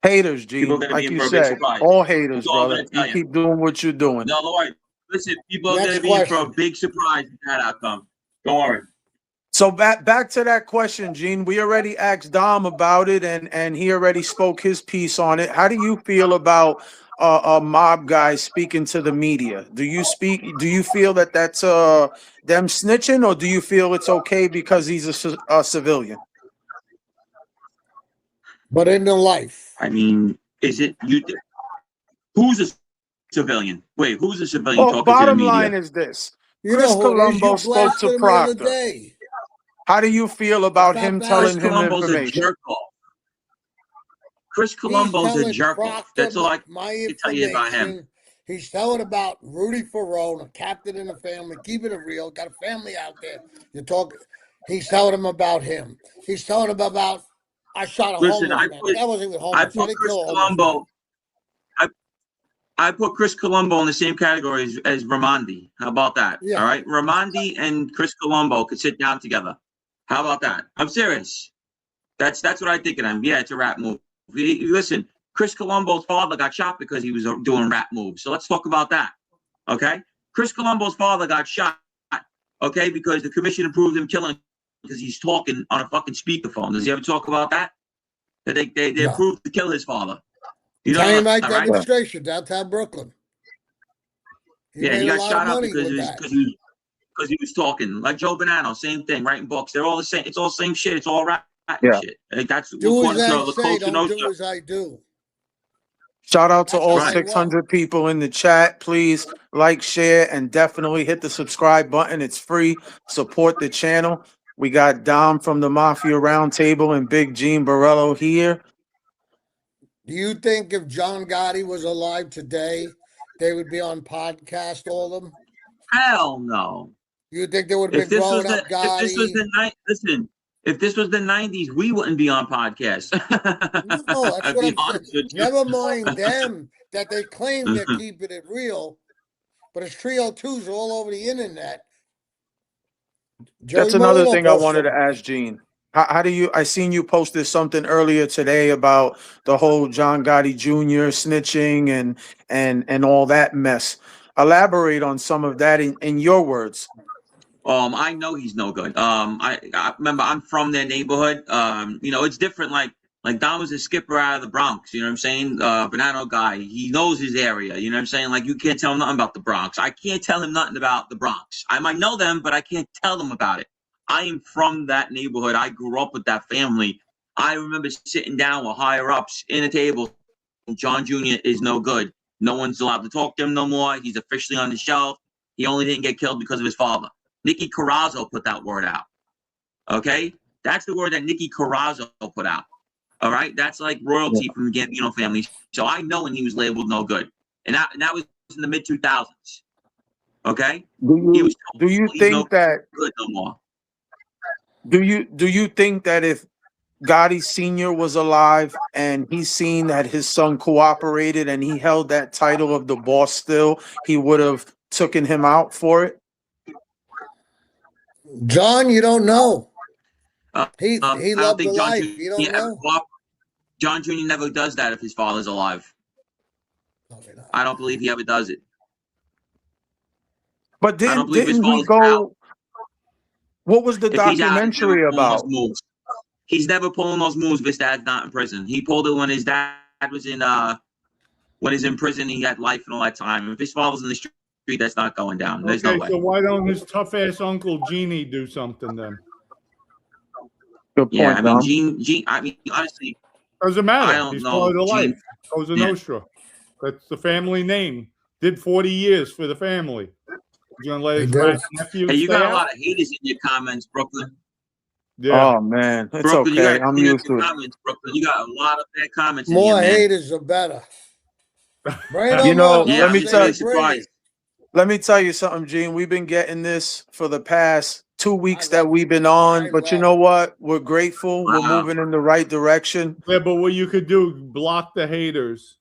Haters, People are Gene. going to be Like in you for a big said, surprise. all haters, That's all I'm brother. going to You tell you. keep doing what you're doing. No, don't worry. Listen, people are going Next to be in for a question. big surprise in that outcome. Don't worry. So back to that question, Gene. We already asked Dom about it, and he already spoke his piece on it. How do you feel about a mob guy speaking to the media? Do you feel that that's them snitching, or do you feel it's okay because he's a civilian? But in the life. I mean, is it you? Who's a civilian? Wait, who's a civilian Well, talking to the bottom line media? is this: You Chris know who it is? Colombo You spoke to blasted him the other Proctor. day. How do you feel about Stop him that. Chris telling him Colombo's a information? jerk off. Chris He's Colombo's a telling jerk off. Proctor That's all I my can tell you about him. information. He's telling about Rudy Ferrone, a captain in the family, keeping it real, got a family out there. You talk. He's telling him about him. He's telling him about I shot a Listen, homeless man. That wasn't even I homeless. I put didn't Chris kill a homeless man. Colombo. I put Chris Colombo in the same category as Ramondi. How about that? Yeah. All right, Ramondi and Chris Colombo could sit down together. How about that? I'm serious. That's what I think of them. Yeah, it's a rap move. Listen, Chris Colombo's father got shot because he was doing rap moves. So let's talk about that. Okay, Chris Colombo's father got shot. Okay, because the commission approved him killing because he's talking on a fucking speakerphone. Does he ever talk about that? That they No. approved to kill his father. You know Italian that, night right? demonstration downtown Brooklyn. He Yeah, made he a got lot shot of up money because with that. he was talking like Joe Bonanno, same thing, writing books. They're all the same. It's all the same shit. It's all rap Yeah. shit. I think that's Do according as to I the say, culture. don't do as I do. Shout out to That's all what I 600 people in the chat. Please like, share, and definitely hit the subscribe button. It's free. Support the channel. We got Dom from the Mafia Roundtable and Big Gene Borrello here. Do you think if John Gotti was alive today, they would be on podcast, all of them? Hell no. You think they would have If been this was growing up the if this was Gotti? the night, listen. If this was the 90s, we wouldn't be on podcasts. No, that's I'd what be I'm saying. honest with you. Never mind them that they claim they're keeping it real, but it's Trio 2s all over the internet. Joey That's another Morello thing I posts wanted to them. ask Gene. How do you, I seen you posted something earlier today about the whole John Gotti Jr. snitching and all that mess. Elaborate on some of that in your words. I know he's no good. I remember I'm from their neighborhood. It's different. Like Don was a skipper out of the Bronx. You know what I'm saying? Banana guy. He knows his area. You know what I'm saying? Like you can't tell him nothing about the Bronx. I can't tell him nothing about the Bronx. I might know them, but I can't tell them about it. I am from that neighborhood. I grew up with that family. I remember sitting down with higher ups in a table. John Jr. is no good. No one's allowed to talk to him no more. He's officially on the shelf. He only didn't get killed because of his father. Nicky Carrazzo put that word out. Okay? That's the word that Nicky Carrazzo put out. All right? That's like royalty from the Gambino family. So I know when he was labeled no good. And that was in the mid 2000s. Okay? Do you think that good no more. Do you think that if Gotti Sr. was alive and he's seen that his son cooperated and he held that title of the boss still, he would have taken him out for it? John, you don't know. He I don't loved the think John life. Jr. You don't know. John Jr. never does that if his father's alive. I don't believe he ever does it. But didn't we out. go? What was the If he's out, documentary about? He's never pulling those moves if his dad's not in prison. He pulled it when his dad was when he's in prison, he had life and all that time. If his father's in the street, that's not going down. There's no way. So why don't his tough ass uncle Jeannie do something then? Good point, yeah, I mean, Gene. I mean, honestly, doesn't matter. I don't He's know. part of the Gene, life. Cosa Nostra. That's the family name. Did 40 years for the family. He's gonna let his nephew. Hey, you stay got a out? lot of haters in your comments, Brooklyn. Yeah. Oh man, it's Brooklyn, you okay. got to I'm clean up used your to it. comments, Brooklyn. You got a lot of bad comments in More here, man. haters the better. Bring You them know, on. Yeah, let I'll me I'm say tell really it. Bring it. surprised. let me tell you something, Gene. We've been getting this for the past 2 I weeks that love we've it. been I on, but you love know it. what? We're grateful. We're Wow. moving in the right direction. Yeah, but what you could do, block the haters.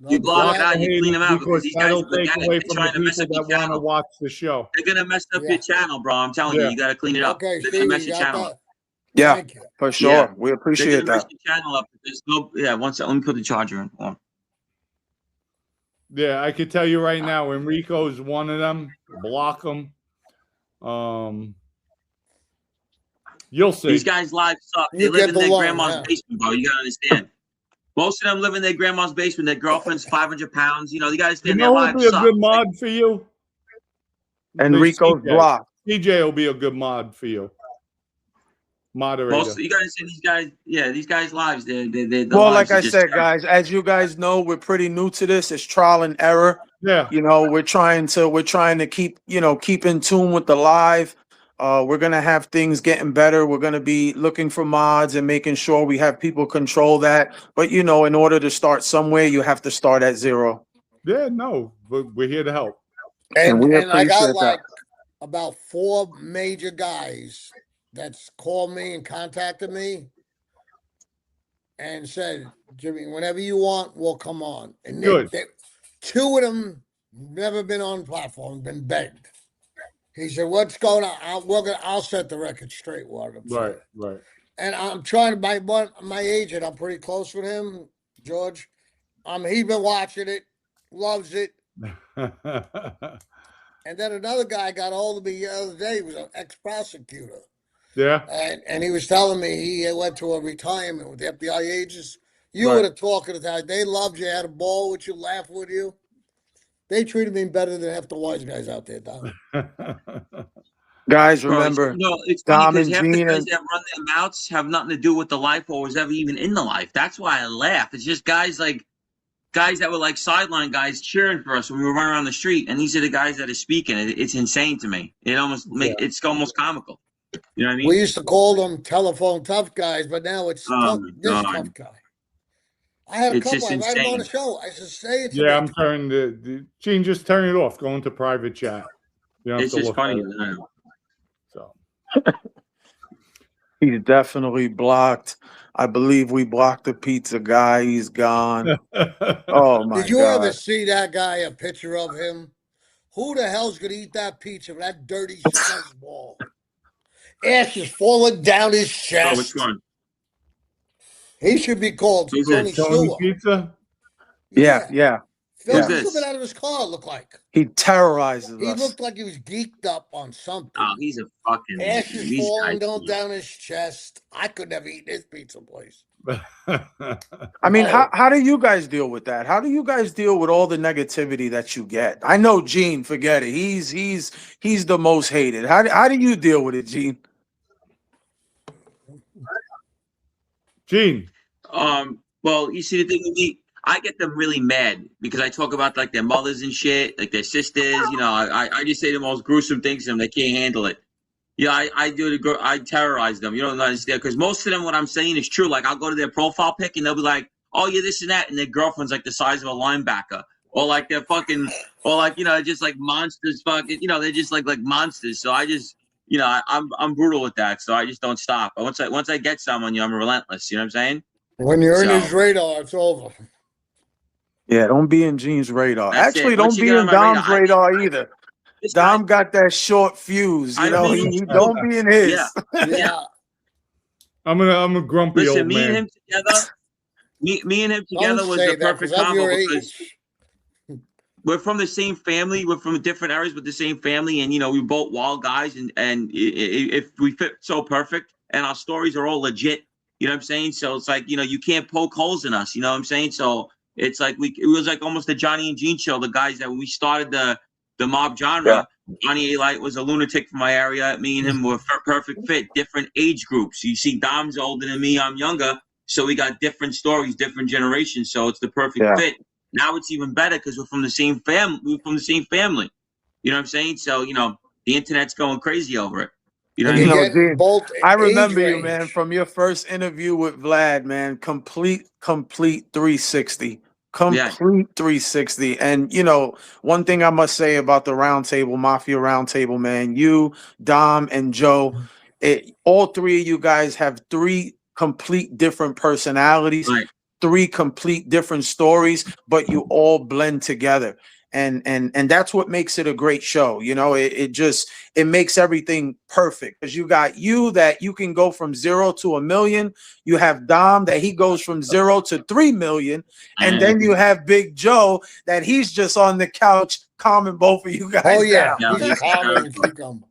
No, You do block it that. out, The you clean haters, them out because because these guys, that'll take again, away they're from the trying to mess people up your that want to channel. watch the show. They're gonna mess up Yeah. your channel, bro. I'm telling you, Yeah. you got to clean it up. Okay, They're gonna Steve, mess you your got channel up. that? Yeah, Thank you. for Yeah, sure. We they're appreciate gonna mess that. your channel up. There's no, yeah. One second, let me put the charger in. Hold on. Yeah, I could tell you right now, Enrico's one of them. Block him. You'll see. These guys' lives suck. They You live get in to their learn, grandma's yeah. basement, bro. You gotta understand. Most of them live in their grandma's basement. Their girlfriend's 500 pounds. You know, you gotta You understand their know who'll lives be a suck. good mod for you? Enrico's CJ. blocked. CJ will be a good mod for you. Moderator. Most, you gotta understand these guys. Yeah, these guys' lives. The Well, lives like are I just said, terrible. guys, as you guys know, we're pretty new to this. It's trial and error. Yeah. You know, we're trying to keep in tune with the live. We're gonna have things getting better. We're gonna be looking for mods and making sure we have people control that. But you know, in order to start somewhere, you have to start at zero. Yeah, no, but we're here to help. And we And I got appreciate that. like about 4 major guys that's called me and contacted me and said, Jimmy, whenever you want, we'll come on. And Good. 2 of them never been on platform, been begged. He said, "What's going on? I'll set the record straight." What I'm saying. Right. And I'm trying to my agent. I'm pretty close with him, George. He's been watching it, loves it. And then another guy got hold of me the other day. He was an ex-prosecutor. Yeah. And he was telling me he went to a retirement with the FBI agents. You Right. would have talked to the time. They loved you, had a ball with you, laughed with you. They treated me better than half the wise guys out there, Dom. Guys, Bro, remember, it's funny Dom because and half the Gene guys and that run their mouths have nothing to do with the life or was ever even in the life. That's why I laugh. It's just guys that were like sideline guys cheering for us when we were running around the street, and these are the guys that are speaking. It's insane to me. It's almost comical. You know what I mean? We used to call them telephone tough guys, but now it's Oh my this God. tough guy. I had a It's couple. just I invited him on the insane. show. I said, "Say it to Yeah, me." I'm turning Gene, just turn it off. Go into private chat. You don't have It's to just look funny. at it. So he's definitely blocked. I believe we blocked the pizza guy. He's gone. Oh my Did you ever God. see that guy? A picture of him? Who the hell's gonna eat that pizza with that dirty scuzzball? Ash is falling down his Oh, which chest. one? He should be called Who's Tony this? Tony Stewart. Pizza? Yeah. Phil, Who's look this? out of his car. Looked like He terrorizes he us. looked like he was geeked up on something. Oh, he's a fucking. Ash is These falling guys. down his chest. I could never eat this pizza place. I mean, No. how do you guys deal with that? How do you guys deal with all the negativity that you get? I know Gene, forget it. He's the most hated. How do you deal with it, Gene? Gene. Well, you see the thing with me, I get them really mad because I talk about like their mothers and shit, like their sisters. You know, I just say the most gruesome things to them. They can't handle it. Yeah, I terrorize them. You don't understand because most of them, what I'm saying is true. Like I'll go to their profile pic and they'll be like, "Oh, yeah, this and that," and their girlfriend's like the size of a linebacker, or like they're fucking, or like just like monsters. Fucking, they're just like monsters. So I just, I'm brutal with that. So I just don't stop. Once I get someone, I'm relentless. You know what I'm saying? When you're in So his radar, it's over. Yeah, don't be in Gene's radar. that's Actually, it. Once don't you be get on in my radar, Dom's radar either. this guy, Dom got that short fuse, I mean, he don't be in his. yeah. Yeah. I'm a grumpy Listen, old me and man. him together. Me and him together Don't was say the that because perfect I'm combo your because age. we're from the same family. We're from different areas, but the same family, and we both wild guys, and if we fit so perfect, and our stories are all legit. You know what I'm saying? So it's like you can't poke holes in us. You know what I'm saying? So it's like it was like almost the Johnny and Gene show. The guys that when we started the mob genre, Johnny A. Light was a lunatic from my area. Me and him were perfect fit. Different age groups. You see, Dom's older than me. I'm younger. So we got different stories, different generations. So it's the perfect fit. Now it's even better because we're from the same family. We're from the same family. You know what I'm saying? So the internet's going crazy over it. You know And what I you mean? know, get Gene, both I age remember you, man, range. from your first interview with Vlad, man. Complete 360. Yeah. Complete 360. And, you know, one thing I must say about the roundtable, Mafia Roundtable, man, you, Dom, and Joe, all three of you guys have three complete different personalities, Right. three complete different stories, but you all blend together. And that's what makes it a great show. You know, it just it makes everything perfect because you got you that you can go from 0 to 1,000,000. You have Dom that he goes from 0 to 3,000,000, and then you have Big Joe that he's just on the couch calming both of you guys Oh yeah, Yeah, he's he's calm as a hysterical. cucumber.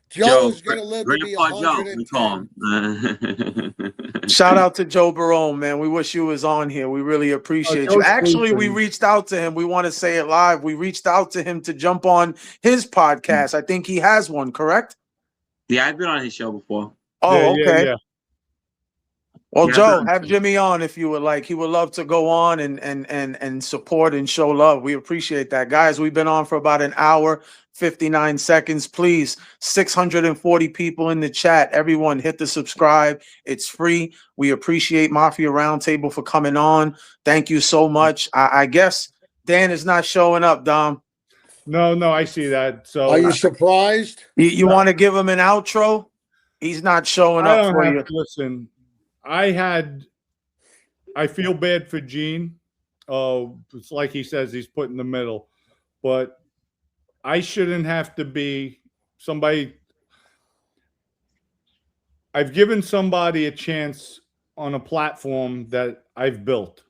Joe, Joe's gonna live to be Grandpa Joe, we call 110. him. Shout out to Joe Barone, man. We wish you was on here. We really appreciate you. Joe's Actually, we sleeping. reached out to him. We want to say it live. We reached out to him to jump on his podcast. I think he has one, correct? Yeah, I've been on his show before. Oh, okay. Yeah. Well, Yeah, Joe, I've have been- Jimmy on if you would like. He would love to go on and support and show love. We appreciate that. Guys, we've been on for about an hour, 59 seconds. Please, 640 people in the chat. Everyone hit the subscribe. It's free. We appreciate Mafia Roundtable for coming on. Thank you so much. I guess Dan is not showing up, Dom. No, I see that. So Are you surprised? You want to give him an outro? He's not showing I up don't for have you. to listen. I feel bad for Gene. It's like he says he's put in the middle, but I shouldn't have to be somebody. I've given somebody a chance on a platform that I've built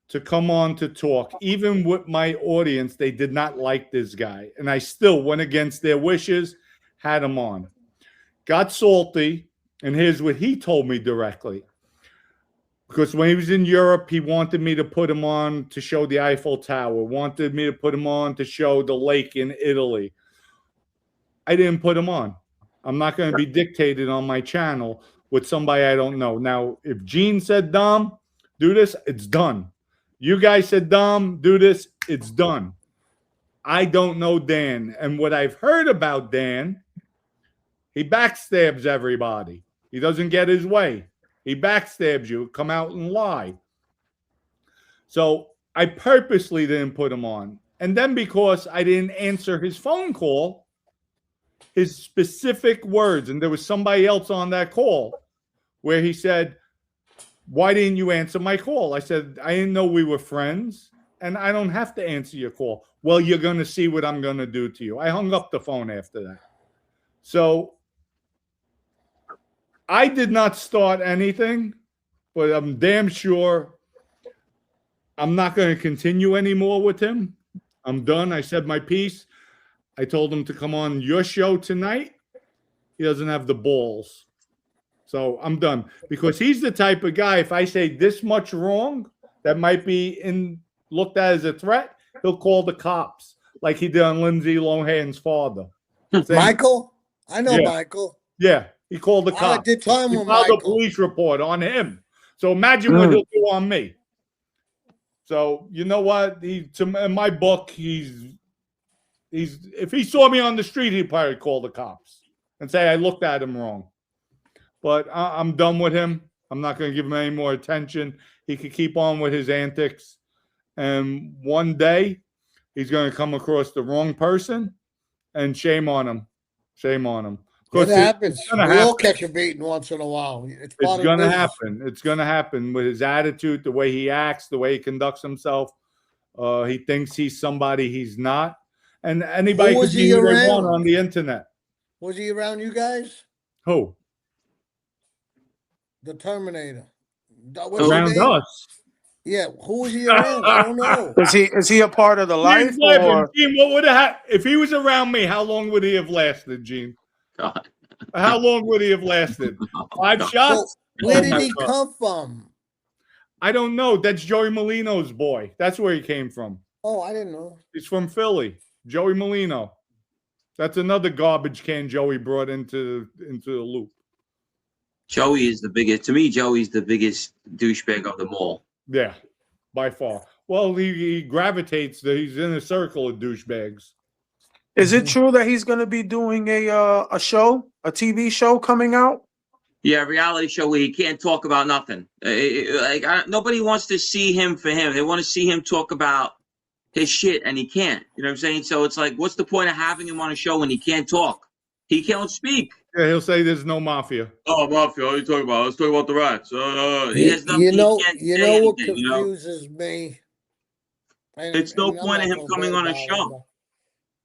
to come on to talk. Even with my audience, they did not like this guy, and I still went against their wishes, had him on. Got salty, and here's what he told me directly. Because when he was in Europe, he wanted me to put him on to show the Eiffel Tower, wanted me to put him on to show the lake in Italy. I didn't put him on. I'm not going to be dictated on my channel with somebody I don't know. Now, if Gene said, Dom, do this, it's done. You guys said, Dom, do this, it's done. I don't know Dan. And what I've heard about Dan, he backstabs everybody. He doesn't get his way. He backstabs you, come out and lie. So I purposely didn't put him on. And then because I didn't answer his phone call, his specific words, and there was somebody else on that call where he said, why didn't you answer my call? I said, I didn't know we were friends, and I don't have to answer your call. Well, you're going to see what I'm going to do to you. I hung up the phone after that. So I did not start anything, but I'm damn sure I'm not going to continue anymore with him. I'm done. I said my piece. I told him to come on your show tonight. He doesn't have the balls. So I'm done. Because he's the type of guy, if I say this much wrong that might be looked at as a threat, he'll call the cops like he did on Lindsay Lohan's father. Michael? I know Yeah. Michael. Yeah, he called the I cops. did time He with filed a Michael. police report on him. So imagine what he'll do on me. So you know what? In my book, he's if he saw me on the street, he'd probably call the cops and say I looked at him wrong. But I'm done with him. I'm not going to give him any more attention. He could keep on with his antics, and one day he's going to come across the wrong person, and shame on him. Shame on him. It happens. We all happen. catch a beating once in a while. It's It's going to happen. It's going to happen with his attitude, the way he acts, the way he conducts himself. He thinks he's somebody he's not. And anybody Who can was be he who they around? want on the internet. Was he around you guys? Who? The Terminator. What's his Around name? us. Yeah, who was he around? I don't know. Is he a part of the life? Or? Gene, what would have if he was around me? How long would he have lasted, Gene? God. How long would he have lasted? 5 shots? So, where Oh did my he God. come from? I don't know. That's Joey Molino's boy. That's where he came from. Oh, I didn't know. He's from Philly. Joey Molino. That's another garbage can Joey brought into the loop. Joey is the biggest. To me, Joey's the biggest douchebag of them all. Yeah, by far. Well, he gravitates. He's in a circle of douchebags. Is it true that he's going to be doing a show, a TV show coming out? Yeah, reality show where he can't talk about nothing. Nobody wants to see him for him. They want to see him talk about his shit, and he can't. You know what I'm saying? So it's like, what's the point of having him on a show when he can't talk? He can't speak. Yeah, he'll say there's no mafia. Oh, mafia! What are you talking about? Let's talk about the rats. He has nothing. You know, He can't you say know what anything, you know? confuses me? It's no I'm point not in him gonna coming go on a about it, show.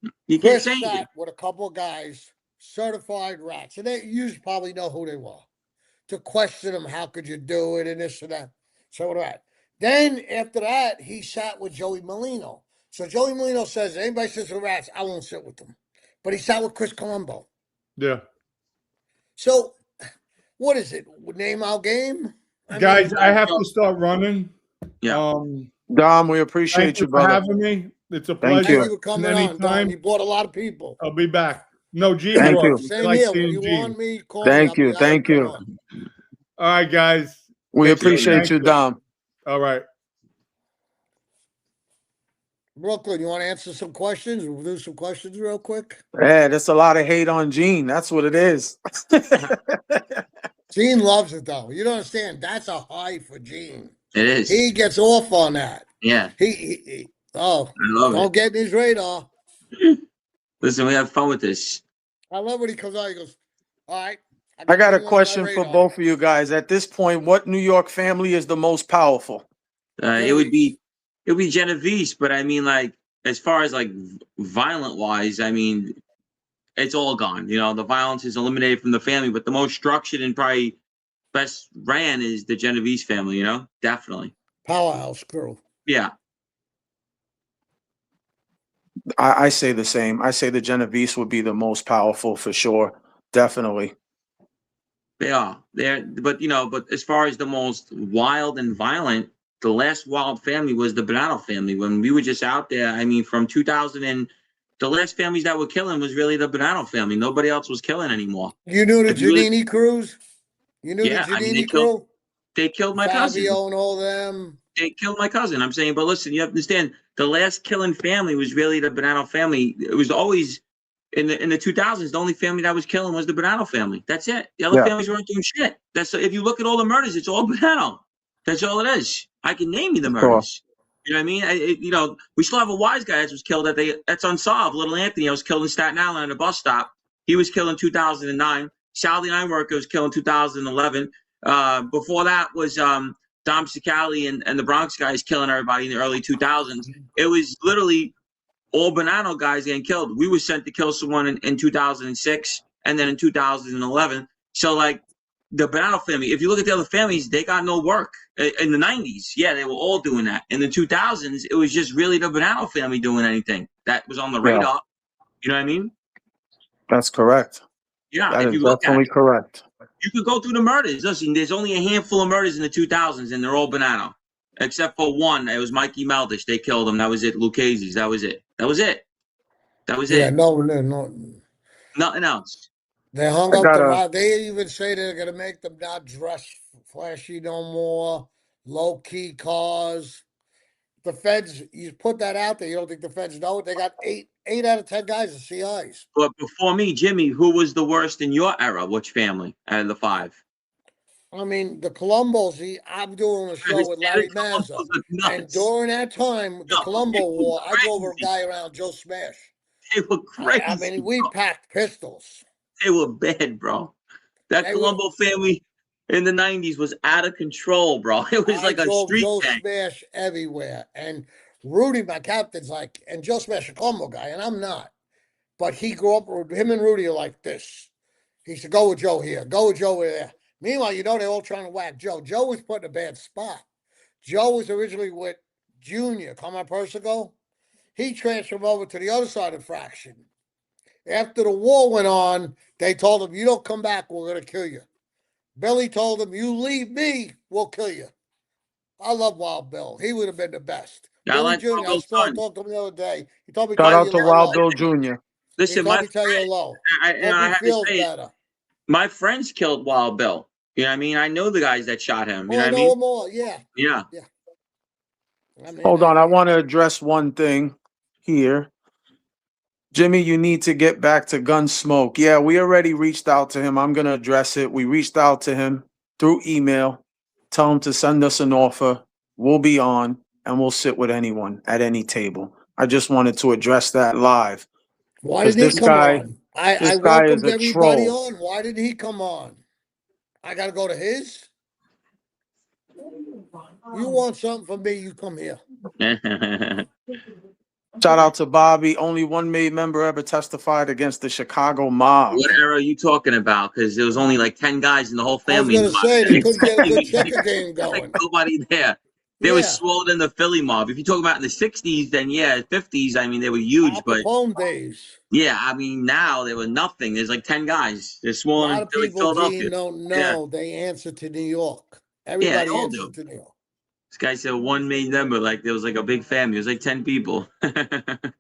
but He can't Chris say anything. sat with a couple of guys, certified rats, and you probably know who they were, to question them, how could you do it, and this and that. So that. Then after that, he sat with Joey Molino. So Joey Molino says, anybody sits with rats, I won't sit with them. But he sat with Chris Colombo. Yeah. So what is it? Name our game? Guys, I have to start running. Yeah. Dom, we Thank appreciate you you, for brother. having me. It's a Thank pleasure. Thank you for coming And on, Don. anytime, You brought a lot of people. I'll be back. No, Gene Thank brought you. me. I Same like here. When seeing you Gene. want me, call Thank me. you. Thank you. All right, guys. We Take care. appreciate Thank you, Dom. All right. Brooklyn, you want to answer some questions? We'll do some questions real quick. Yeah, that's a lot of hate on Gene. That's what it is. Gene loves it though. You don't understand. That's a high for Gene. It is. He gets off on that. Yeah. He oh, I love don't it. get in his radar. Listen, we have fun with this. I love when he comes out. He goes, "All right." I got a you on my question for radar." both of you guys. At this point, what New York family is the most powerful? It would be Genovese, but I mean, like, as far as like violent wise, I mean, it's all gone. You know, the violence is eliminated from the family, but the most structured and probably best ran is the Genovese family. You know, definitely. Powerhouse crew. Yeah. I say the same. I say the Genovese would be the most powerful for sure. Definitely. They are. But as far as the most wild and violent, the last wild family was the Bonanno family. When we were just out there, I mean, from 2000 and the last families that were killing was really the Bonanno family. Nobody else was killing anymore. You knew the If you really- Giannini crews? You knew Yeah, the I mean, Giannini crew? they killed my cousin. Fabio and all them. They killed my cousin. I'm saying, but listen, you have to understand, the last killing family was really the Bonanno family. It was always in the 2000s. The only family that was killing was the Bonanno family. That's it. The other Yeah. families weren't doing shit. If you look at all the murders, it's all Bonanno. That's all it is. I can name you the murders. You know what I mean? We still have a wise guy that was killed that's unsolved. Little Anthony was killed in Staten Island at a bus stop. He was killed in 2009. Sally Ironworker was killed in 2011. Before that was Dom CICALE and the Bronx guys killing everybody in the early 2000s. It was literally all Bonanno guys getting killed. We were sent to kill someone in 2006 and then in 2011. So, like, the Bonanno family, if you look at the other families, they got no work. In the 90s, yeah, they were all doing that. In the 2000s, it was just really the Bonanno family doing anything that was on the radar. You know what I mean? That's correct. Yeah, That if is you look at definitely it, correct. you could go through the murders. Listen, there's only a handful of murders in the 2000s, and they're all Bonanno. Except for one. It was Mikey Meldish. They killed him. That was it. Lucchese's. That was it. That was it. That was Yeah, it. no. Nothing else. They hung I up gotta- they even say they're going to make them not dress flashy no more, low-key cars. The feds, you put that out there, you don't think the feds know it? They got eight out of 10 guys are CIs. But before me, Jimmy, who was the worst in your era? Which family out of the five? I mean, the Colombos, I'm doing a show with Larry Mazza. And during that time, the Colombo War, I drove a guy around, Joe Smash. They were crazy. I mean, we packed pistols. They were bad, bro. That Colombo family in the 90s was out of control, bro. It was like a street Joe gang. Smash everywhere. And Rudy, my captain's like, and Joe Smash, a Colombo guy, and I'm not. But he grew up, him and Rudy are like this. He said, go with Joe here, go with Joe there. Meanwhile, they're all trying to whack Joe. Joe was put in a bad spot. Joe was originally with Junior, Carmine Persico. He transferred over to the other side of the fraction. After the war went on, they told him, you don't come back, we're going to kill you. Billy told him, you leave me, we'll kill you. I love Wild Bill. He would have been the best. Yeah, Billy I like Jr., I son. talked to him the other day. He told me, Shout out to Wild Bill Jr. Listen, he tell you hello. I have to say, better. my friends killed Wild Bill. You know what I mean? I know the guys that shot him. You know I what I know mean? them all, yeah. Yeah. I mean, Hold on, I want to address one thing here. Jimmy, you need to get back to Gunsmoke. Yeah, we already reached out to him. I'm going to address it. We reached out to him through email. Tell him to send us an offer. We'll be on and we'll sit with anyone at any table. I just wanted to address that live Why because did he come on? I this guy is welcomed a everybody troll. on. Why did he come on? I got to go to his? You want something from me, you come here. Shout out to Bobby. Only one made member ever testified against the Chicago mob. What era are you talking about? Because there was only like 10 guys in the whole I was family. going to say, they couldn't get a good checker game Like going. nobody there. They were Yeah, swole than the Philly mob. If you talk about in the 60s, then yeah, 50s, I mean, they were huge. Al But Capone days. yeah, I mean, now they were nothing. There's like 10 guys. They're A smaller lot than of Philly, people, Philadelphia. Gene, don't Yeah. know. They answer to New York. Yeah, Everybody they all answers do. to New York. This guy said one main member, like there was like a big family. It was like 10 people.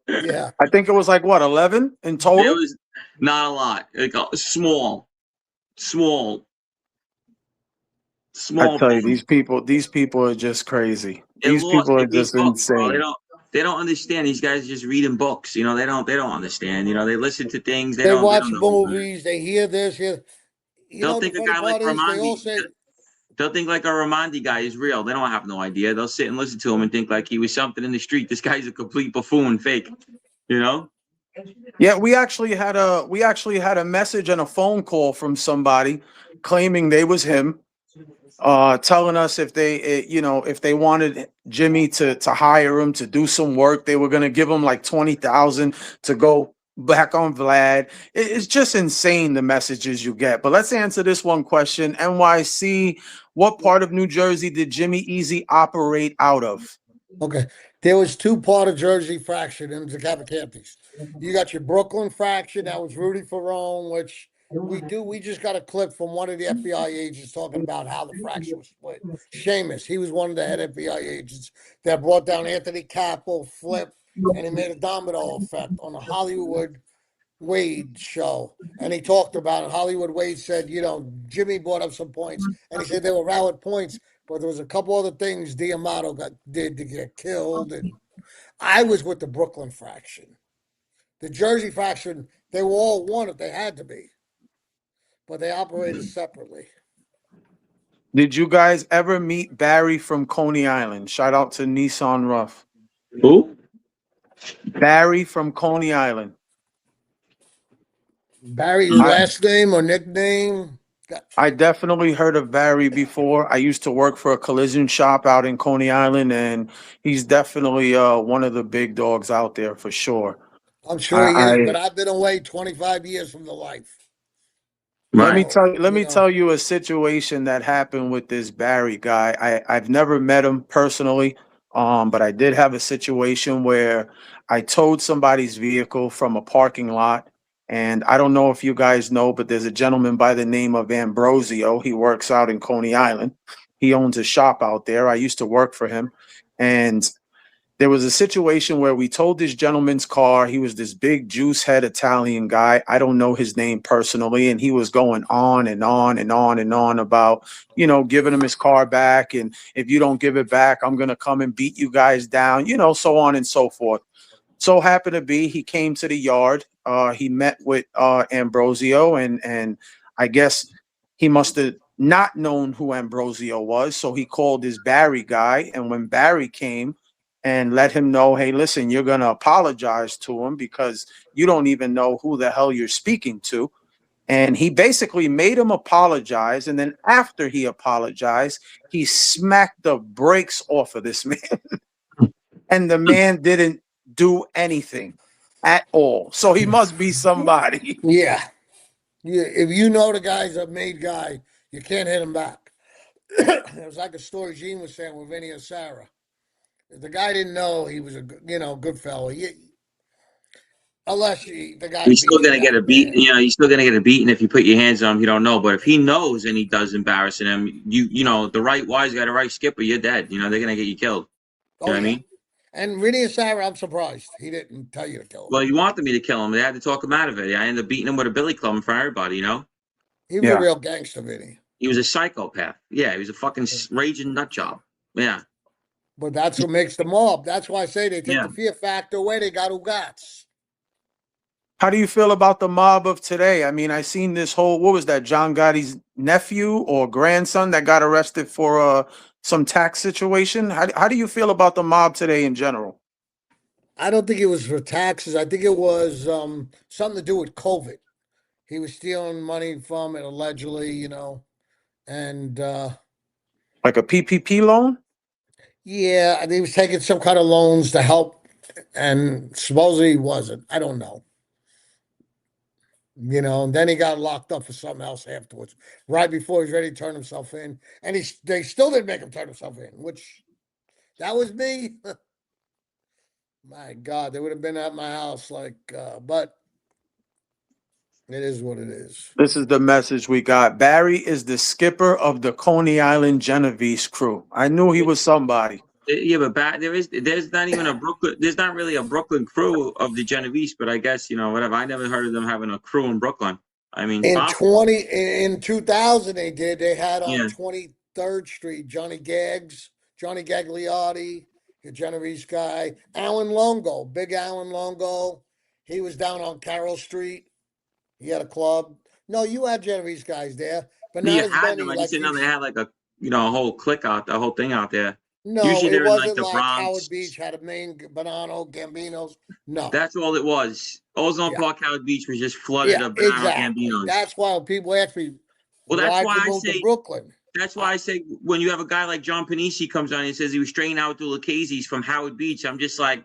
Yeah. I think it was like what, 11 in There total? was not a lot. Like small. I tell you, Band. these people are just crazy. They're These lost. people They are read just books, bro. insane. They don't understand. These guys are just reading books. You know, they don't understand. You know, they listen to things. They They don't watch know. movies. They hear this. Hear. You They'll know, the think a funny guy like part is they all Ramondi. say, They'll think like a Ramondi guy is real. They don't have no idea. They'll sit and listen to him and think like he was something in the street. This guy's a complete buffoon, fake. You know? Yeah, we actually had a message and a phone call from somebody claiming they was him, telling us if if they wanted Jimmy to hire him to do some work, they were gonna give him like 20,000 to go back on Vlad. It's just insane the messages you get. But let's answer this one question. NYC, what part of New Jersey did Jimmy Easy operate out of? okay, there was two part of Jersey fraction in the Cavalcantes. You got your Brooklyn fraction that was Rudy Ferrone, which we just got a clip from one of the FBI agents talking about how the fraction was split. Seamus, he was one of the head FBI agents that brought down Anthony Capel, Flip, and he made a domino effect on a Hollywood Wade show. And he talked about it. Hollywood Wade said, Jimmy brought up some points, and he said they were valid points, but there was a couple other things D'Amato did to get killed. And I was with the Brooklyn fraction. The Jersey fraction, they were all one if they had to be, but they operated separately. Did you guys ever meet Barry from Coney Island? Shout out to Nissan Ruff. Who? Barry from Coney Island. Barry, your last name or nickname? I definitely heard of Barry before. I used to work for a collision shop out in Coney Island, and he's definitely one of the big dogs out there for sure. I'm sure he is, I- but I've been away 25 years from the life. Let me Right. tell you a situation that happened with this Barry guy. I've never met him personally, but I did have a situation where I towed somebody's vehicle from a parking lot. And I don't know if you guys know, but there's a gentleman by the name of Ambrosio. He works out in Coney Island. He owns a shop out there. I used to work for him. And there was a situation where we towed this gentleman's car. He was this big juice head Italian guy. I don't know his name personally. And he was going on and on and on and on about, giving him his car back. And if you don't give it back, I'm going to come and beat you guys down, so on and so forth. So happened to be, he came to the yard. He met with Ambrosio, and I guess he must have not known who Ambrosio was. So he called this Barry guy. And when Barry came and let him know, hey, listen, you're going to apologize to him because you don't even know who the hell you're speaking to. And he basically made him apologize. And then after he apologized, he smacked the brakes off of this man. And the man didn't do anything at all. So he must be somebody. Yeah. If you know the guy's a made guy, you can't hit him back. It was like a story Gene was saying with Vinny and Sarah. If the guy didn't know he was a good fellow, unless the guy He's still gonna beat get you a up beat. bad. He's still gonna get a beating if you put your hands on him. You don't know, but if he knows and he does embarrassing him, the right wise guy, the right skipper, you're dead. They're gonna get you killed. You know what I mean? And Vinny and Sarah, I'm surprised he didn't tell you to kill him. Well, you wanted me to kill him. They had to talk him out of it. I ended up beating him with a billy club in front of everybody. He was a real gangster, Vinny. He was a psychopath. Yeah, he was a fucking raging nut job. Yeah. But that's what makes the mob. That's why I say they take Yeah. the fear factor away. They got Ugats. How do you feel about the mob of today? I mean, I seen this whole, what was that, John Gotti's nephew or grandson that got arrested for some tax situation? How do you feel about the mob today in general? I don't think it was for taxes. I think it was something to do with COVID. He was stealing money from it allegedly, you know, and Like a PPP loan? yeah, and he was taking some kind of loans to help, and supposedly he wasn't. I don't know. You know, and then he got locked up for something else afterwards, right before he's ready to turn himself in, and they still didn't make him turn himself in, which that was me. My God, they would have been at my house, like, but it is what it is. This is the message we got. Barry is the skipper of the Coney Island Genovese crew. I knew he was somebody. Yeah, but there's not even a Brooklyn. There's not really a Brooklyn crew of the Genovese, but I guess whatever. I never heard of them having a crew in Brooklyn. I mean, In 2000 they did. They had on Yeah. 23rd Street Johnny Gagliotti, the Genovese guy, Alan Longo, big Alan Longo. He was down on Carroll Street. He had a club. No, you had Genovese guys there, but not you as had many. them. I Like just didn't know they had like a whole clique out, the whole thing out there. no, Usually it they're in like wasn't the like Bronx. Howard Beach had a main Bonanno, Gambinos. No, That's all it was. Ozone Yeah. Park, Howard Beach was just flooded yeah, of Bonanno exactly. Gambinos. That's why when people ask me, Well, that's why why did I you move say- to Brooklyn? That's why I say when you have a guy like John Panisi comes on and says he was straightened out with the Lucchese's from Howard Beach, I'm just like,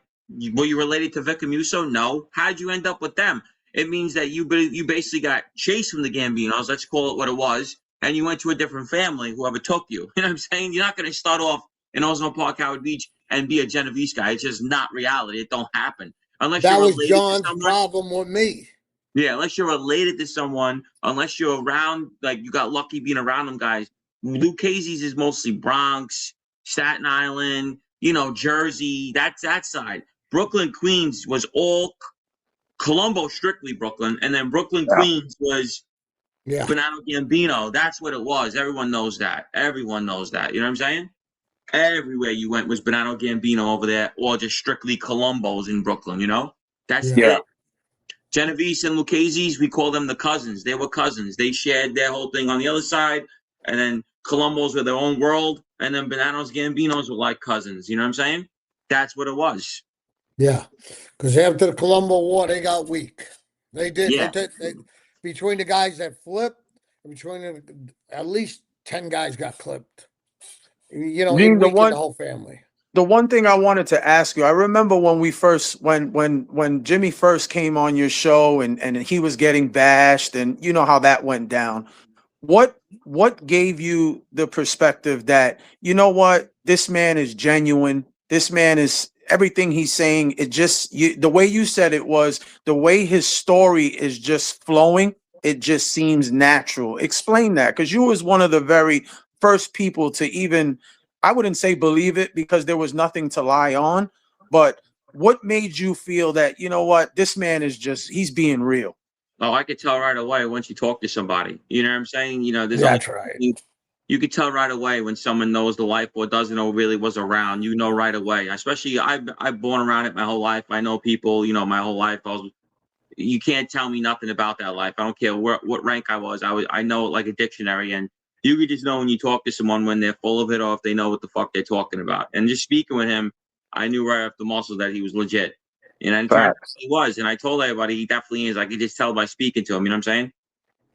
were you related to Vic Amuso? No. How'd you end up with them? It means that you basically got chased from the Gambinos, let's call it what it was, and you went to a different family, whoever took you. You know what I'm saying? You're not going to start off in Ozone Park, Howard Beach, and be a Genovese guy. It's just not reality. It don't happen. Unless That you're was related to John's someone. problem with me. Yeah, unless you're related to someone, unless you're around, like you got lucky being around them guys. Lucchese's is mostly Bronx, Staten Island, Jersey. That's that side. Brooklyn, Queens was all Colombo, strictly Brooklyn, and then Brooklyn, Queens was Bonanno Gambino. That's what it was. Everyone knows that. Everyone knows that. You know what I'm saying? Everywhere you went was Bonanno Gambino over there, or just strictly Colombos in Brooklyn. That's it. Genovese and Lucchese's, we call them the cousins. They were cousins. They shared their whole thing on the other side, and then Colombos were their own world, and then Bonanno's Gambinos were like cousins. You know what I'm saying? That's what it was. Yeah, because after the Colombo War, they got weak. They did. Yeah. Between the guys that flipped, at least 10 guys got clipped. It weakened the whole family. The one thing I wanted to ask you, I remember when we first, when Jimmy first came on your show and he was getting bashed, and you know how that went down. What gave you the perspective that, you know what, this man is genuine, this man is everything he's saying, it just, the way you said it was, the way his story is just flowing, it just seems natural. Explain that, because you was one of the very first people to even, I wouldn't say believe it, because there was nothing to lie on, but what made you feel that, you know what, this man is just, he's being real? Oh, I could tell right away once you talk to somebody. You know what I'm saying? That's right. You could tell right away when someone knows the life or doesn't know really was around. You know right away. Especially I've born around it my whole life. I know people, my whole life. You can't tell me nothing about that life. I don't care what rank I was. I know it like a dictionary, and you could just know when you talk to someone when they're full of it or if they know what the fuck they're talking about. And just speaking with him, I knew right off the muscle that he was legit. And in fact, he was. And I told everybody he definitely is. I could just tell by speaking to him. You know what I'm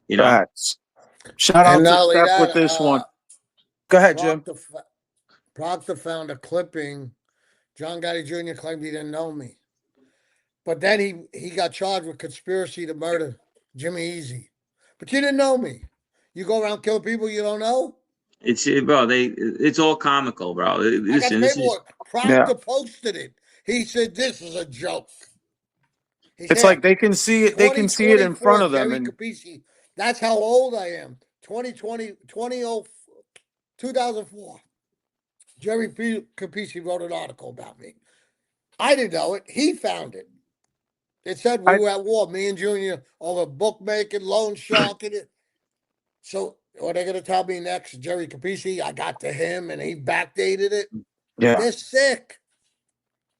saying? Facts. Shout out to Steph with this one. Go ahead, Jim. Proctor found a clipping. John Gotti Jr. claimed he didn't know me. But then he got charged with conspiracy to murder Jimmy Easy. But you didn't know me. You go around killing people you don't know? It's all comical, bro. Listen, Proctor posted it. He said, this is a joke. It's like they can see it. They can see it in front of them. And that's how old I am. 2004. Jerry Capisi wrote an article about me. I didn't know it. He found it. It said we were at war, me and Junior, over bookmaking, loan sharking it. So what are they going to tell me next? Jerry Capisi, I got to him and he backdated it. Yeah. They're sick.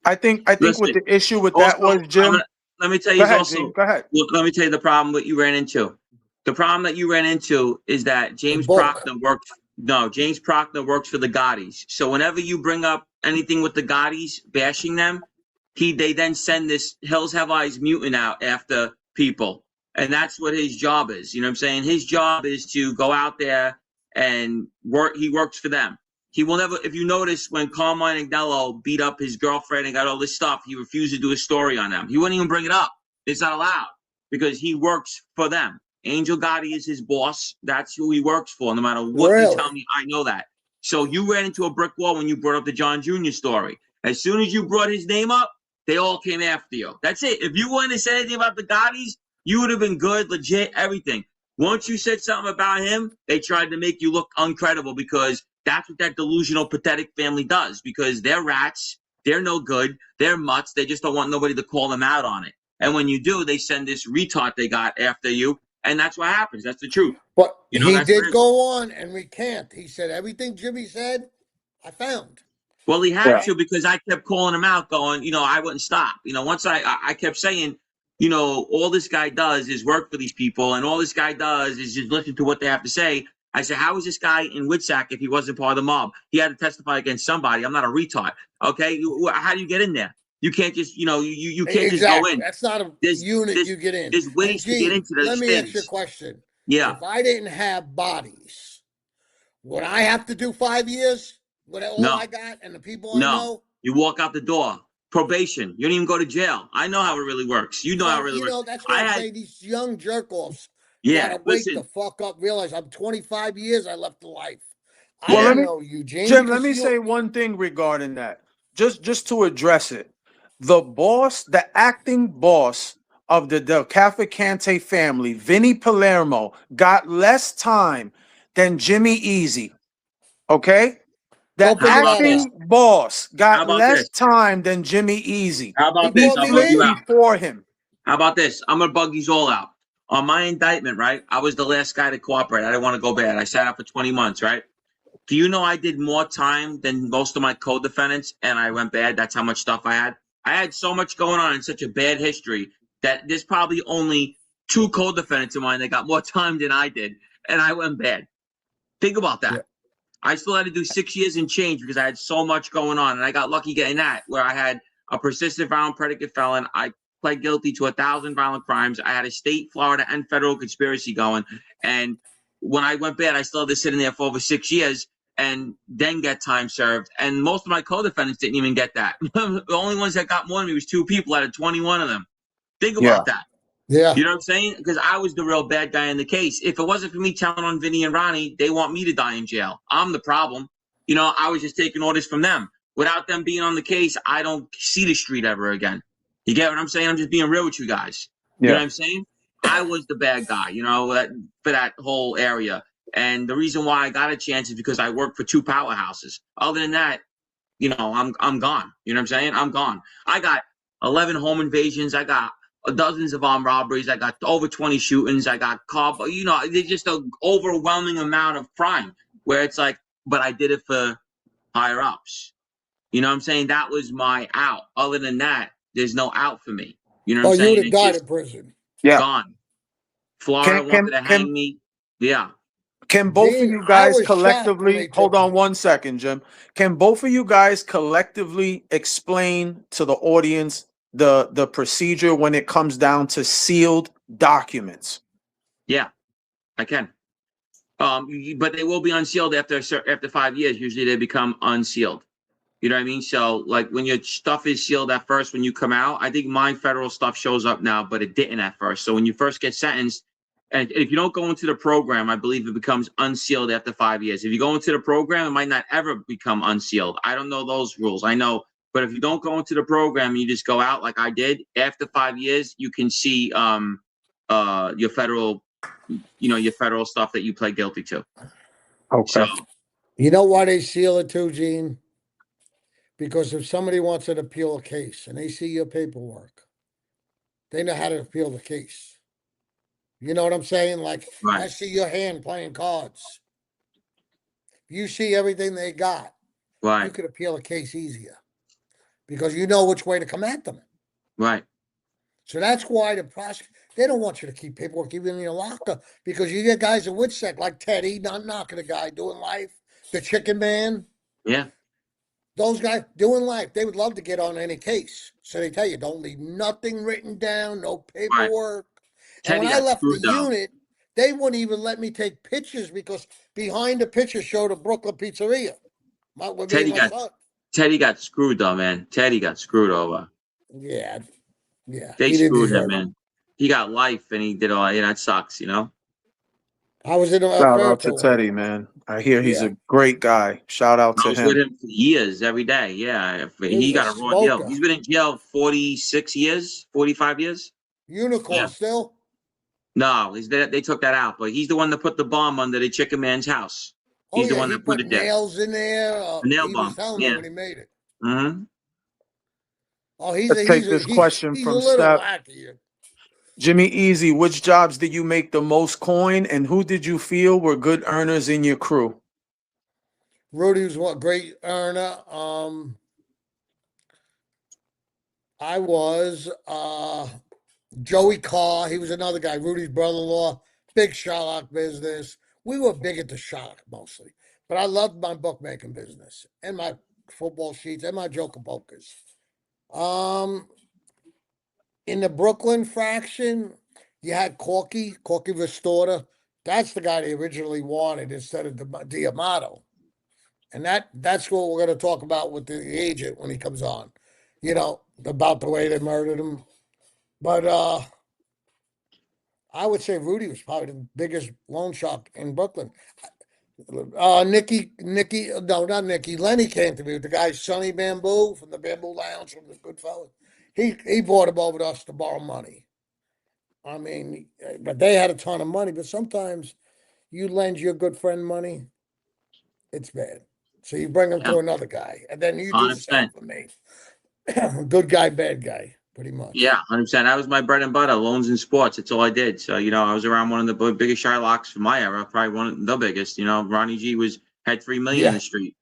I think what the issue with that was, Jim. let me tell Go you ahead, also. Gene. Go ahead. Well, let me tell you the problem that you ran into. The problem that you ran into is that James book. Proctor works. No, James Proctor works for the Gottis. So whenever you bring up anything with the Gottis, bashing them, they then send this Hills Have Eyes mutant out after people, and that's what his job is. You know what I'm saying? His job is to go out there and work. He works for them. He will never. If you notice, when Carmine Agnello beat up his girlfriend and got all this stuff, he refused to do a story on them. He wouldn't even bring it up. It's not allowed because he works for them. Angel Gotti is his boss. That's who he works for. No matter what you Really? tell me, I know that. So you ran into a brick wall when you brought up the John Jr. story. As soon as you brought his name up, they all came after you. That's it. If you wouldn't have said anything about the Gottis, you would have been good, legit, everything. Once you said something about him, they tried to make you look uncredible because that's what that delusional, pathetic family does. Because they're rats, they're no good, they're mutts. They just don't want nobody to call them out on it. And when you do, they send this retard they got after you. And that's what happens. That's the truth. But You know, he that's what it did is. go on and recant. He said everything Jimmy said, I found. Well, he had Yeah. to because I kept calling him out, going, I wouldn't stop. Once I kept saying, all this guy does is work for these people, and all this guy does is just listen to what they have to say. I said, how is this guy in Woodsack if he wasn't part of the mob? He had to testify against somebody. I'm not a retard. Okay, how do you get in there? You can't just, you can't just go Exactly. in. That's not a There's- unit there's- you get in. There's ways to get Gene, into those let me things. ask you a question. Yeah, If I didn't have bodies, would I have to do 5 years with all No. I got and the people I no. know? You walk out the door. Probation. You don't even go to jail. I know how it really works. You know how it really works. That's what I I'm had, saying. These young jerk-offs yeah, gotta wake listen. the fuck up, realize I'm 25 years I left the life. Well, I let didn't me, know you, Gene. Jim, let because me you- say one thing regarding that. Just to address it. The boss, the acting boss of the Del Cavalcante family, Vinny Palermo, got less time than Jimmy Easy. Okay? The Don't How figure about that this? acting boss How got about less this? time than Jimmy Easy. How about He this? brought I'll me bug you in. out. Before him. How about this? I'm gonna bug you all out. On my indictment, right? I was the last guy to cooperate. I didn't want to go bad. I sat out for 20 months, right? Do you know I did more time than most of my co-defendants, and I went bad? That's how much stuff I had. I had so much going on and such a bad history that there's probably only 2 co-defendants of mine that got more time than I did, and I went bad. Think about that. Yeah. I still had to do 6 years and change because I had so much going on, and I got lucky getting that, where I had a persistent violent predicate felon. I pled guilty to 1,000 violent crimes. I had a state, Florida, and federal conspiracy going, and when I went bad, I still had to sit in there for over 6 years and then get time served. And most of my co-defendants didn't even get that. The only ones that got more than me was 2 people out of 21 of them. Think about that. Yeah. You know what I'm saying? Because I was the real bad guy in the case. If it wasn't for me telling on Vinny and Ronnie, they want me to die in jail. I'm the problem. I was just taking orders from them. Without them being on the case, I don't see the street ever again. You get what I'm saying? I'm just being real with you guys. You know what I'm saying? I was the bad guy, for that whole area. And the reason why I got a chance is because I worked for 2 powerhouses. Other than that, I'm gone. You know what I'm saying? I'm gone. I got 11 home invasions. I got dozens of armed robberies. I got over 20 shootings. I got caught. There's just an overwhelming amount of crime where it's like, but I did it for higher ups. You know what I'm saying? That was my out. Other than that, there's no out for me. You know what I'm You saying? would have It's died just in prison. Yeah. gone. Florida wanted to hang me. Yeah. Can both of Gene, you I guys was shocked when they collectively hold took on me. 1 second, Jim? Can both of you guys collectively explain to the audience the procedure when it comes down to sealed documents? Yeah, I can. But they will be unsealed after 5 years. Usually they become unsealed. You know what I mean? So like when your stuff is sealed at first, when you come out, I think my federal stuff shows up now, but it didn't at first. So when you first get sentenced, and if you don't go into the program, I believe it becomes unsealed after 5 years. If you go into the program, it might not ever become unsealed. I don't know those rules. I know, but if you don't go into the program and you just go out like I did, after 5 years, you can see your federal, your federal stuff that you pled guilty to. Okay. So You know why they seal it too, Gene? Because if somebody wants to appeal a case and they see your paperwork, they know how to appeal the case. You know what I'm saying? Like, I right. see your hand playing cards. You see everything they got. You Right. could appeal a case easier because you know which way to come at them. Right. So that's why the prosecutor, they don't want you to keep paperwork even in your locker because you get guys in Woodstock like Teddy, not knocking a guy doing life, the Chicken Man. Yeah. Those guys doing life, they would love to get on any case. So they tell you, don't leave nothing written down, no paperwork. And when Teddy I got left the screwed though. unit, they wouldn't even let me take pictures because behind the picture showed a Brooklyn pizzeria. With me and my son. Teddy got screwed though, man. Teddy got screwed over. Yeah. Yeah. They He didn't screwed him, deserve it. man. He got life and he did all. Yeah, that sucks, you know. I was in a Shout out to Fairfield. Teddy, man. I hear he's Yeah. a great guy. Shout out I to was him. with him for years, every day. Yeah, he was a got a raw deal. smoker. He's been in jail 46 years, 45 years. Unicorn Yeah. still? No, they took that out, but he's the one that put the bomb under the Chicken Man's house. Oh, He's the yeah, one he that put put it there. nails in there. The nail He bomb. was telling me Yeah. when he made it. Mm-hmm. Oh, he's Let's take this question he's from a little Steph. wacky. Jimmy Easy, which jobs did you make the most coin, and who did you feel were good earners in your crew? Rudy was a great earner. I was Joey Carr. He was another guy. Rudy's brother-in-law. Big Sherlock business. We were big into Sherlock mostly, but I loved my bookmaking business and my football sheets and my Joker pokers. In the Brooklyn fraction, you had Corky Ristorta. That's the guy they originally wanted instead of Diamato. And that's what we're going to talk about with the agent when he comes on. You know, about the way they murdered him. But I would say Rudy was probably the biggest loan shark in Brooklyn. No, not Nicky. Lenny came to me with the guy Sonny Bamboo from the Bamboo Lounge from the Goodfellas. He brought him over to us to borrow money. I mean, but they had a ton of money. But sometimes you lend your good friend money, it's bad. So you bring him to another guy, and then you do the same 100%. for me. Good guy, bad guy, pretty much. Yeah, 100%. That was my bread and butter, loans and sports. That's all I did. So, you know, I was around one of the biggest Sherlocks for my era, probably one of the biggest. You know, Ronnie G had 3 million in the street.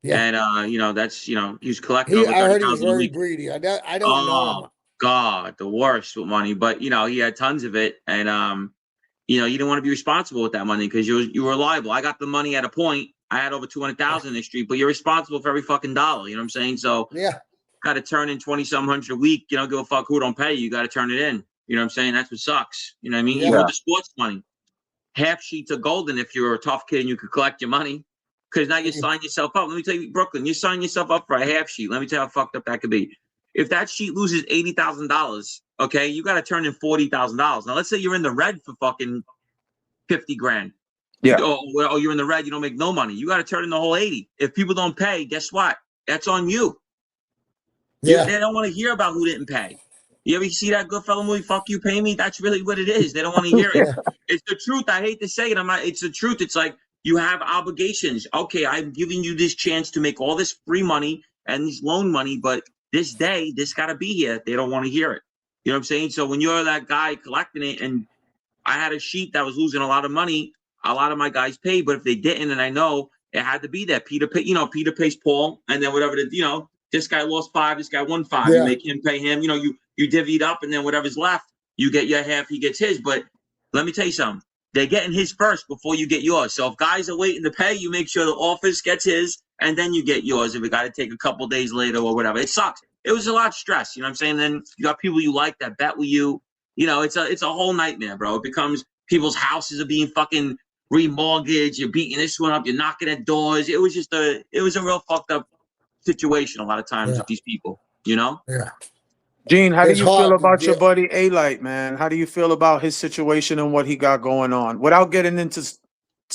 Yeah. And you know, that's, you know, he was collecting over I heard he was 30,000 a very week. greedy. I don't know him. God, the worst with money. But you know, he had tons of it. And you know, you didn't want to be responsible with that money because you were liable. I got the money at a point. I had over 200,000 in the street, but you're responsible for every fucking dollar. You know what I'm saying? So Yeah. got to turn in 20-some hundred a week. You know, give a fuck who don't pay you. You got to turn it in. You know what I'm saying? That's what sucks. You know what I mean? Yeah. Even with the sports money, half sheets are golden if you're a tough kid and you could collect your money. Because now you sign yourself up. Let me tell you, Brooklyn, you sign yourself up for a half sheet. Let me tell you how fucked up that could be. If that sheet loses $80,000, okay, you got to turn in $40,000. Now, let's say you're in the red for fucking 50 grand. Yeah. Or you're in the red, you don't make no money. You got to turn in the whole 80. If people don't pay, guess what? That's on you. Yeah. They don't want to hear about who didn't pay. You ever see that Goodfellas movie, Fuck You, Pay Me? That's really what it is. They don't want to hear it. It's the truth. I hate to say it. It's the truth. It's like you have obligations. Okay, I'm giving you this chance to make all this free money and this loan money, but this day, this got to be here. They don't want to hear it. You know what I'm saying? So when you're that guy collecting it, and I had a sheet that was losing a lot of money, a lot of my guys paid, but if they didn't, and I know it had to be that Peter pays Paul, and then whatever this guy lost 5, this guy won 5. Yeah. You make him pay him. You know, you divvy it up, and then whatever's left, you get your half, he gets his. But let me tell you something. They're getting his first before you get yours. So if guys are waiting to pay, you make sure the office gets his, and then you get yours if it got to take a couple days later or whatever. It sucks. It was a lot of stress. You know what I'm saying? Then you got people you like that bet with you. You know, it's a whole nightmare, bro. It becomes people's houses are being fucking remortgaged. You're beating this one up. You're knocking at doors. It was a real fucked up situation a lot of times with these people, you know? Yeah. Gene, how do It's you feel hard to about your get- buddy A-Light, man? How do you feel about his situation and what he got going on? Without getting into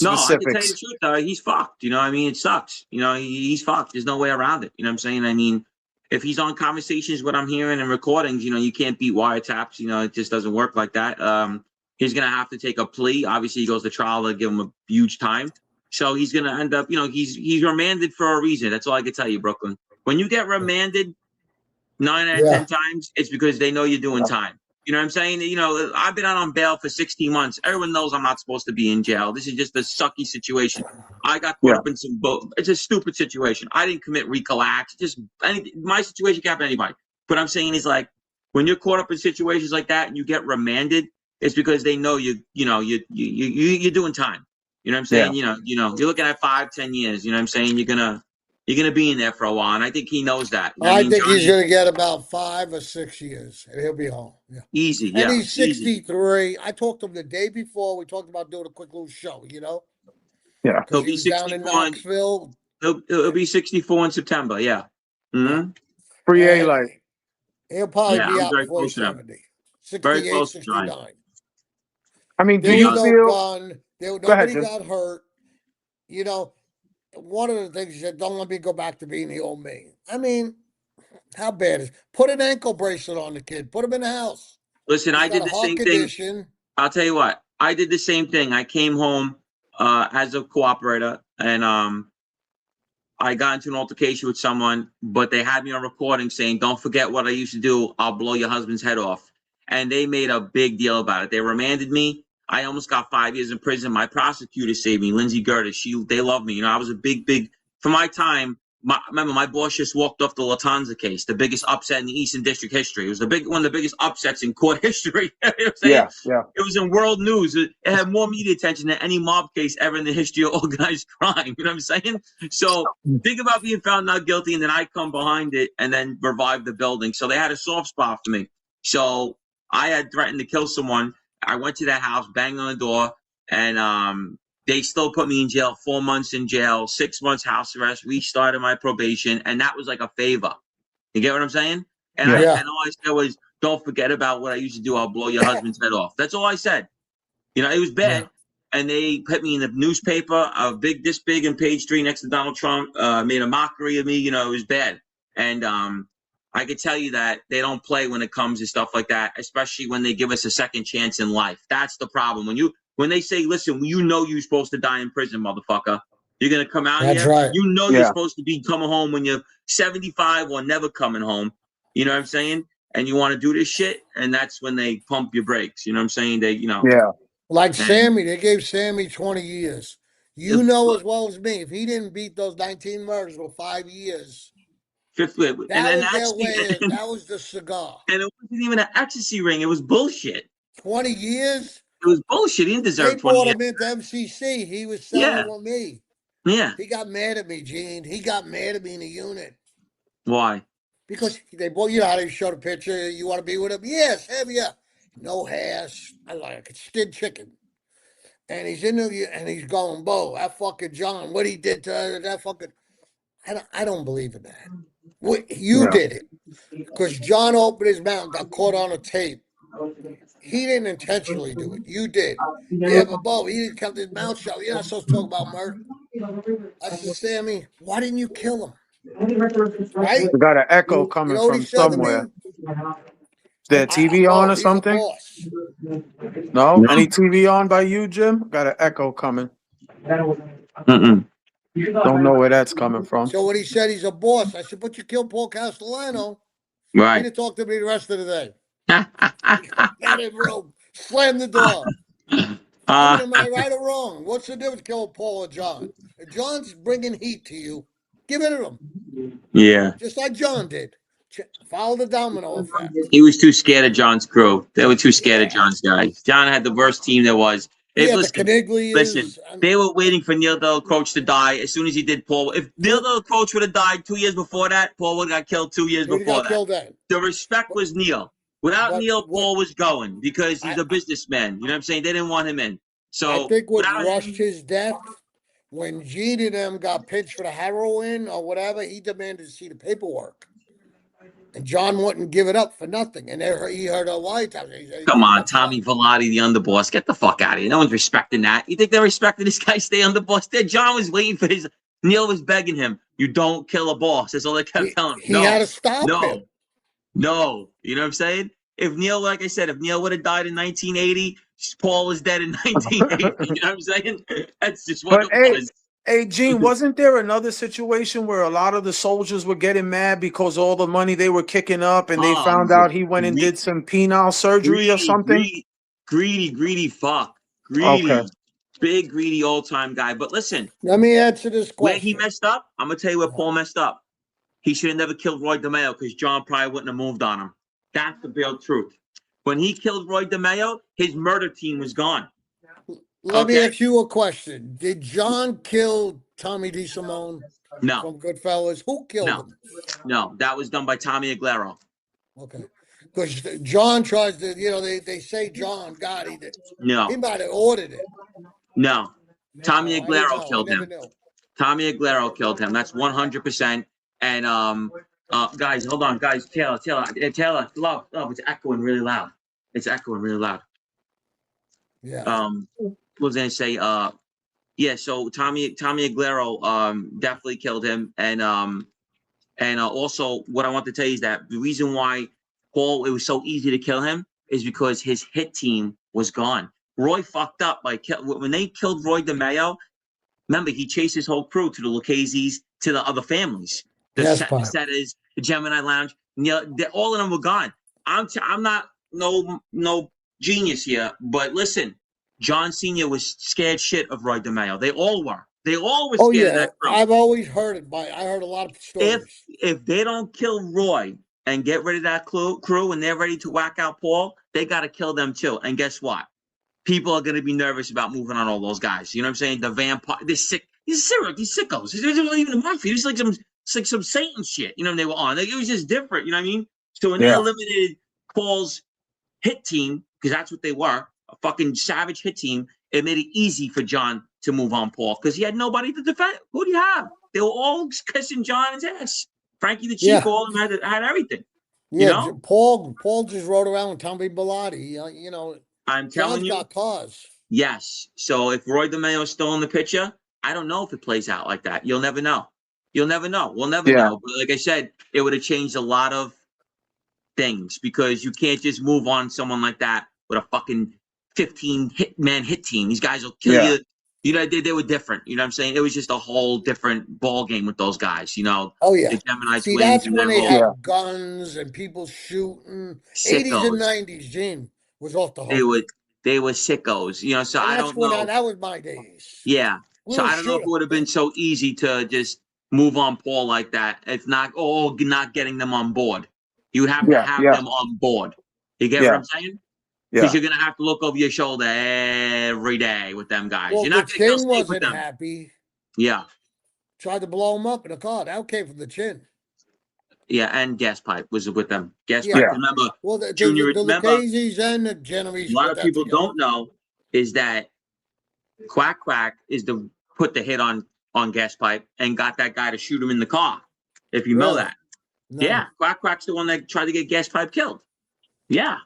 No, I can tell you specifics. the truth, though. He's fucked. You know what I mean? It sucks. You know, he's fucked. There's no way around it. You know what I'm saying? I mean, if he's on conversations, what I'm hearing and recordings, you know, you can't beat wiretaps. You know, it just doesn't work like that. He's going to have to take a plea. Obviously, he goes to trial to give him a huge time. So he's going to end up, you know, he's remanded for a reason. That's all I can tell you, Brooklyn. When you get remanded 9 out of 10 times, it's because they know you're doing time. You know what I'm saying? You know, I've been out on bail for 16 months. Everyone knows I'm not supposed to be in jail. This is just a sucky situation. I got caught up in some it's a stupid situation. I didn't commit RICO acts. My situation can't happen to anybody. But I'm saying is like, when you're caught up in situations like that and you get remanded, it's because they know you're doing time. You know what I'm saying? Yeah. You're looking at 5-10 years. You know what I'm saying? You're gonna be in there for a while, and I think he knows that. You know what I mean, think he's Johnny? going to get about 5 or 6 years, and he'll be home. Yeah. Easy, And yeah, he's easy. 63. I talked to him the day before. We talked about doing a quick little show, Yeah. because He'll he be was down in 64. Knoxville. He'll be 64 in September. Yeah. Mm-hmm. Free A And life. he'll probably Yeah, be I'm out very before he's close to him. 70. Very 68, close to Johnny. 69. I mean, do There you was no feel? gun. Go ahead, Nobody Jim. got hurt. One of the things he said, don't let me go back to being the old me. I mean, how bad is put an ankle bracelet on the kid, put him in the house. Listen, He's I got did a the heart same thing. condition. I'll tell you what. I did the same thing. I came home as a cooperator, and I got into an altercation with someone, but they had me on recording saying, "Don't forget what I used to do. I'll blow your husband's head off." And they made a big deal about it. They remanded me. I almost got 5 years in prison. My prosecutor saved me, Lindsay Gertis. They love me. I was a big for my time. Remember, my boss just walked off the Latanza case, the biggest upset in the Eastern District history. It was one of the biggest upsets in court history. You know what I'm saying? Yeah. It was in world news. It had more media attention than any mob case ever in the history of organized crime. You know what I'm saying? So think about being found not guilty, and then I come behind it and then revive the building. So they had a soft spot for me. So I had threatened to kill someone. I went to that house, banged on the door, and they still put me in jail, 4 months in jail, 6 months house arrest, restarted my probation, and that was like a favor. You get what I'm saying? And Yeah. Yeah. and all I said was, "Don't forget about what I used to do. I'll blow your husband's head off." That's all I said. It was bad. Yeah. And they put me in the newspaper, this big in page 3 next to Donald Trump, made a mockery of me. It was bad. And I could tell you that they don't play when it comes to stuff like that, especially when they give us a second chance in life. That's the problem. When they say, "Listen, you're supposed to die in prison, motherfucker. You're going to come out That's here. right. You're Yeah. supposed to be coming home when you're 75 or never coming home." You know what I'm saying? And you want to do this shit, and that's when they pump your brakes. You know what I'm saying? Yeah. Like And- Sammy, they gave Sammy 20 years. You If- know as well as me, if he didn't beat those 19 murders with 5 years, Fifth grade. that And was their actually, way. That was the cigar. and it wasn't even an ecstasy ring. It was bullshit. 20 years. It was bullshit. He didn't They deserve 20 brought years. him into MCC. He was selling with me. Yeah. He got mad at me, Gene. He got mad at me in the unit. Why? Because they brought, how they showed a picture. You want to be with him? Yes, have you? No hash. I like it. Skin chicken. And he's in there and he's going, Bo, that fucking John, what he did to that fucking. I don't believe in that. You Yeah. did it. Because John opened his mouth and got caught on a tape. He didn't intentionally do it. You did. Yeah, but Bo, he didn't keep his mouth shut. You're not supposed to talk about murder. I said, Sammy, why didn't you kill him? Right? We got an echo coming You know what from he said somewhere. to me? Is there TV on or He's a something? boss. No? Any TV on by you, Jim? Got an echo coming. Mm-mm. Don't know where that's coming from. So when he said he's a boss, I said, but you killed Paul Castellano. He Right. didn't talk to me the rest of the day. Got in room, slammed the door. I mean, am I right or wrong? What's the difference killing Paul or John? If John's bringing heat to you, give it to him. Yeah. Just like John did. Follow the domino effect. He was too scared of John's crew. They were too scared of Yeah. John's guys. John had the worst team there was. Yeah, the Listen, Caniglias. they were waiting for Neil Delacroix to die as soon as he did Paul. If Neil Delacroix would have died 2 years before that, Paul would have got killed 2 years He before got that. killed then. The respect was Neil. Without But Neil, what- Paul was going because he's I- a businessman. You know what I'm saying? They didn't want him in. So I think what without rushed him, his death, when Gene and them got pinched for the heroin or whatever, he demanded to see the paperwork. And John wouldn't give it up for nothing. And he heard a white time. come on, Tommy Vellotti, the underboss. Get the fuck out of here. No one's respecting that. You think they're respecting this guy stay underboss? There, John was waiting for his. Neil was begging him, "You don't kill a boss." That's all they kept telling him. He had to stop him. No. You know what I'm saying? If Neil, like I said, if Neil would have died in 1980, Paul was dead in 1980. You know what I'm saying? That's just what But it was. Hey, Gene, wasn't there another situation where a lot of the soldiers were getting mad because all the money they were kicking up and they found out he went and did some penile surgery or something? Greedy fuck. Greedy. Okay. Big, greedy, old-time guy. But listen, Let me answer this where question. he messed up, I'm going to tell you where Paul messed up. He should have never killed Roy DeMeo because John probably wouldn't have moved on him. That's the real truth. When he killed Roy DeMeo, his murder team was gone. Let me Okay? ask you a question. Did John kill Tommy DeSimone No, from Goodfellas? Who killed no, him? no. That was done by Tommy Aguilera. Okay. Because John tries to, they say John Gotti that he No, might have ordered it. no. Tommy No, I didn't Aguilera know. I killed never him. knew. Tommy Aguilera killed him. That's 100%. And guys, hold on, guys. Taylor, love, it's echoing really loud. It's echoing really loud. Yeah. What was I gonna say? Yeah. So Tommy Aguilera definitely killed him, and also what I want to tell you is that the reason why Paul, it was so easy to kill him is because his hit team was gone. Roy fucked up by when they killed Roy DeMeo. Remember, he chased his whole crew to the Lucchese's, to the other families, the Yes, Setters, the Gemini Lounge. All of them were gone. I'm not no genius here, but listen, John Sr. was scared shit of Roy DeMeo. They all were. They all were Oh, scared of yeah. that crew. I've always heard it. I heard a lot of stories. If they don't kill Roy and get rid of that crew and they're ready to whack out Paul, they got to kill them too. And guess what? People are going to be nervous about moving on all those guys. You know what I'm saying? The vampire, these sickos. They're not even a mafia. It's like some Satan shit. You know, they were on. Like, it was just different. You know what I mean? So when they eliminated Paul's hit team, because that's what they were, a fucking savage hit team, it made it easy for John to move on Paul because he had nobody to defend. Who do you have? They were all kissing John's ass. Frankie the Chief, all of them had everything. Yeah, You know? Paul just rode around with Tommy Bilotti. I'm telling John's you. got cause. Yes. So if Roy DeMeo is still in the picture, I don't know if it plays out like that. You'll never know. You'll never know. We'll never know. But like I said, it would have changed a lot of things because you can't just move on someone like that with a fucking 15 hit team. These guys will kill you. You know, they were different. You know what I'm saying? It was just a whole different ball game with those guys. You know, Oh, yeah. the Gemini See, twins that's and when that they whole had guns and people shooting. sickos. 80s and 90s, Gene was off the hook. They were sickos. You know, so And I that's don't when know. that was my days. Yeah. We So were I don't know if it would have been so easy to just move on Paul like that. If not, not getting them on board. You would have to have them on board. You get what I'm saying? Because you're going to have to look over your shoulder every day with them guys. Well, You're the not going to feel Chin safe with wasn't them. happy. Yeah. Tried to blow him up in a car. That came from the Chin. Yeah, and Gas Pipe was with them. Gas Yeah. Pipe, remember, Well, the Junior, remember, Lucchese's and the Genoese. a lot of people don't know is that Quack Quack is put the hit on Gas Pipe and got that guy to shoot him in the car. If you know that. No. Yeah, Quack Quack's the one that tried to get Gas Pipe killed. Yeah.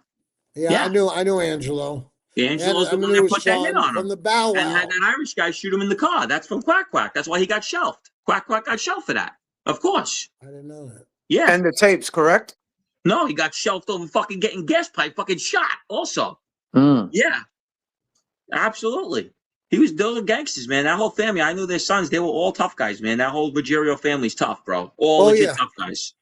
Yeah, I knew Angelo. Angelo's the one that put that hit on him. From the Bow Wow. And had that Irish guy shoot him in the car. That's from Quack Quack. That's why he got shelved. Quack Quack got shelved for that. Of course. I didn't know that. Yeah. And the tapes, correct? No, he got shelved over fucking getting Gas Pipe fucking shot also. Yeah. Absolutely. Those are gangsters, man. That whole family, I knew their sons. They were all tough guys, man. That whole Ruggiero family's tough, bro. All legit tough guys.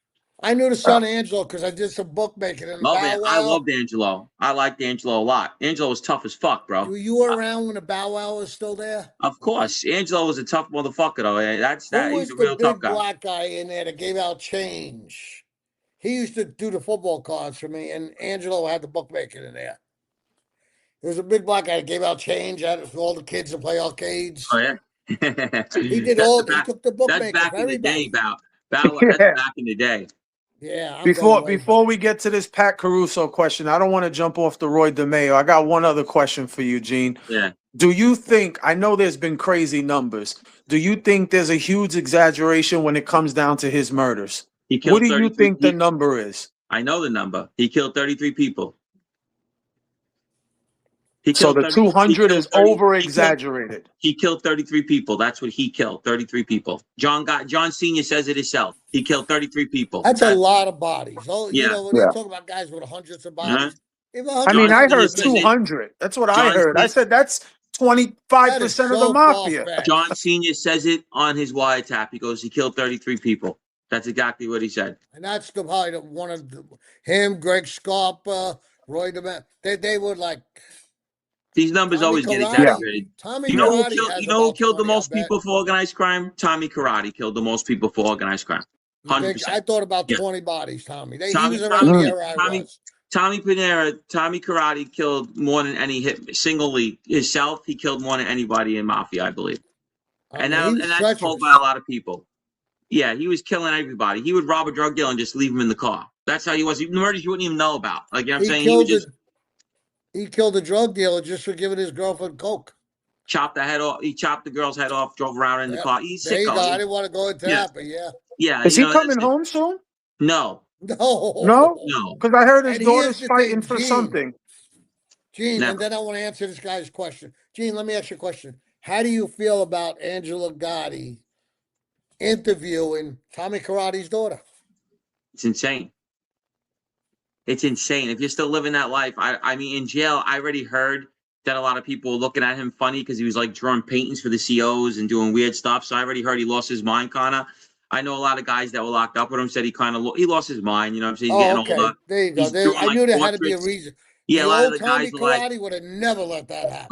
I knew the son Angelo because I did some bookmaking in the Bow Wow. I loved Angelo. I liked Angelo a lot. Angelo was tough as fuck, bro. Were you around when the Bow Wow was still there? Of course. Angelo was a tough motherfucker, though. He's a real tough guy. Who was the big black guy in there that gave out change? He used to do the football cards for me, and Angelo had the bookmaking in there. There was a big black guy that gave out change for all the kids to play arcades. Oh, yeah? He did he took the bookmaking. That's back in the day, That's back in the day. Yeah. Before we get to this Pat Caruso question, I don't want to jump off the Roy DeMeo. I got one other question for you, Gene. Yeah. Do you think, I know there's been crazy numbers, do you think there's a huge exaggeration when it comes down to his murders? What do you think the number is? I know the number. He killed 33 people. So the 200 is over-exaggerated. He killed 33 people. That's what he killed, 33 people. John Sr. says it himself. He killed 33 people. That's a lot of bodies. Oh, yeah. You know, when they talk about guys with hundreds of bodies. I mean, I heard 200. That's what I heard. I said that's 25% of the mafia. John Sr. says it on his wiretap. He goes, he killed 33 people. That's exactly what he said. And that's probably one of him, Greg Scarpa, Roy DeMeo. They were like... These numbers always get exaggerated. You know who killed the most people for organized crime? Tommy Karate killed the most people for organized crime. I thought about Yeah. 20 bodies, Tommy. He Tommy, was around Tommy, the era I Tommy, was. Tommy Panera, Tommy Karate killed more than any hit singly himself. He killed more than anybody in Mafia, I believe. And He was that's told by treacherous. a lot of people. Yeah, he was killing everybody. He would rob a drug dealer and just leave him in the car. That's how he was. Murders you wouldn't even know about. Like, you know what I'm saying? He would just He killed a drug dealer just for giving his girlfriend coke. chop the head off. He chopped the girl's head off, drove around in the car. He's There you sicko. go. I didn't want to go into that, but yeah. Yeah. Is he coming home soon? No. No? No. Because I heard his And here's daughter's the fighting thing, for Gene. something. Gene, Never. and then I want to answer this guy's question. Gene, let me ask you a question. How do you feel about Angela Gotti interviewing Tommy Karate's daughter? It's insane. It's insane. If you're still living that life, I mean, in jail, I already heard that a lot of people were looking at him funny because he was like drawing paintings for the COs and doing weird stuff. So I already heard he lost his mind, kind of. I know a lot of guys that were locked up with him said he kind of he lost his mind. You know what I'm saying? He's getting older. There you go. He's doing, I like, knew there had to be a portraits. reason. Yeah, the a lot of old the Tommy guys were like, Karate would have never let that happen.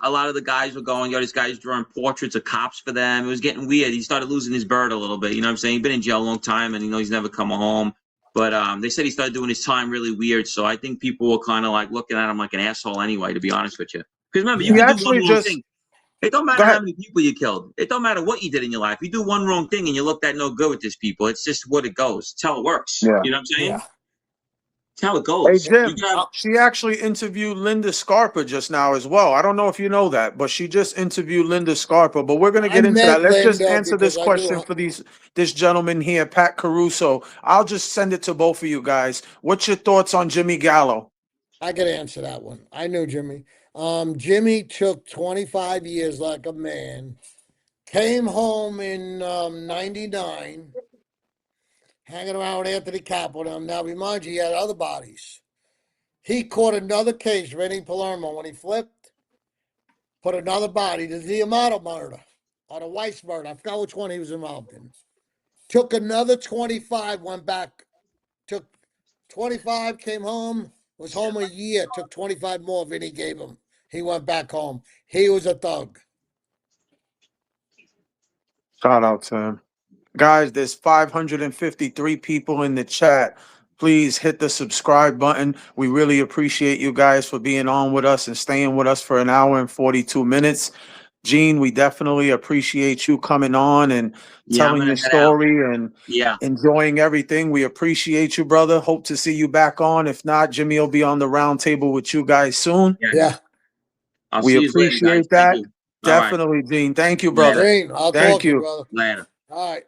a lot of the guys were going, yo, this guy's drawing portraits of cops for them. It was getting weird. He started losing his bird a little bit. You know what I'm saying? He's been in jail a long time, and he's never come home. But they said he started doing his time really weird. So I think people were kind of like looking at him like an asshole anyway, to be honest with you. Because remember, you can do one wrong thing. It don't matter how many people you killed. It don't matter what you did in your life. You do one wrong thing and you look that no good with these people. It's just what it goes. It's how it works. Yeah. You know what I'm saying? Yeah. It's how it goes. Hey, Jim, she actually interviewed Linda Scarpa just now as well. I don't know if you know that, but she just interviewed Linda Scarpa. But we're going to get into that. Let's just answer this question for this gentleman here, Pat Caruso. I'll just send it to both of you guys. What's your thoughts on Jimmy Gallo? I got to answer that one. I knew Jimmy. Jimmy took 25 years like a man, came home in 99, hanging around with Anthony Capo. Now, remind you, he had other bodies. He caught another case, Rennie Palermo, when he flipped, put another body, the Diamato murder, or the Weiss murder. I forgot which one he was involved in. Took another 25, went back, took 25, came home, was home a year, took 25 more, Vinny gave him. He went back home. He was a thug. Shout out to him. Guys, there's 553 people in the chat. Please hit the subscribe button. We really appreciate you guys for being on with us and staying with us for an hour and 42 minutes. Gene, we definitely appreciate you coming on and telling your story and enjoying everything. We appreciate you, brother. Hope to see you back on. If not, Jimmy will be on the round table with you guys soon. Yeah. We appreciate that. Definitely, Gene. Thank you, brother. Gene, I'll talk to you, brother. Later. All right.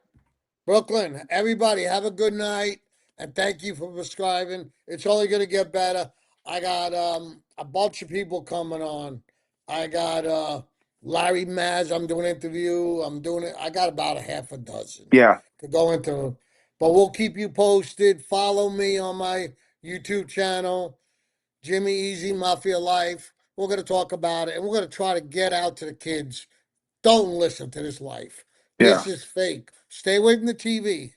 Brooklyn, everybody have a good night. And thank you for subscribing. It's only going to get better. I got a bunch of people coming on. I got Larry Maz. I'm doing an interview. I'm doing it. I got about a half a dozen. Yeah. To go into. But we'll keep you posted. Follow me on my YouTube channel, Jimmy Easy Mafia Life. We're going to talk about it. And we're going to try to get out to the kids. Don't listen to this life. This is fake. Stay away from the TV.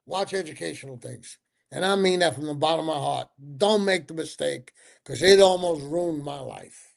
Watch educational things. And I mean that from the bottom of my heart. Don't make the mistake because it almost ruined my life.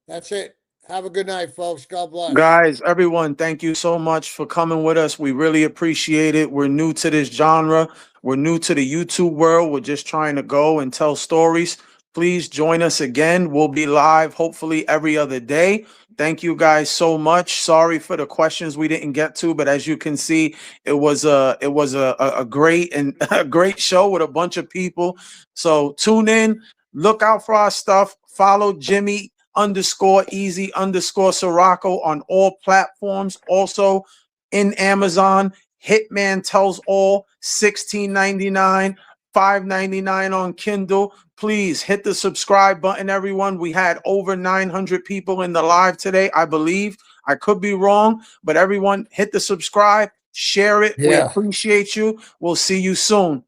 That's it. Have a good night, folks. God bless. Guys, everyone, thank you so much for coming with us. We really appreciate it. We're new to this genre. We're new to the YouTube world. We're just trying to go and tell stories. Please join us again. We'll be live hopefully every other day. Thank you guys so much. Sorry for the questions we didn't get to, but as you can see, it was a great and a great show with a bunch of people. So tune in, look out for our stuff. Follow Jimmy _Easy _Sirocco on all platforms. Also in Amazon, Hitman Tells All, $16.99, $5.99 on Kindle. Please hit the subscribe button, everyone. We had over 900 people in the live today, I believe. I could be wrong, but everyone hit the subscribe, share it. We appreciate you. We'll see you soon.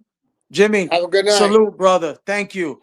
Jimmy, have a good night. Salute, brother. Thank you.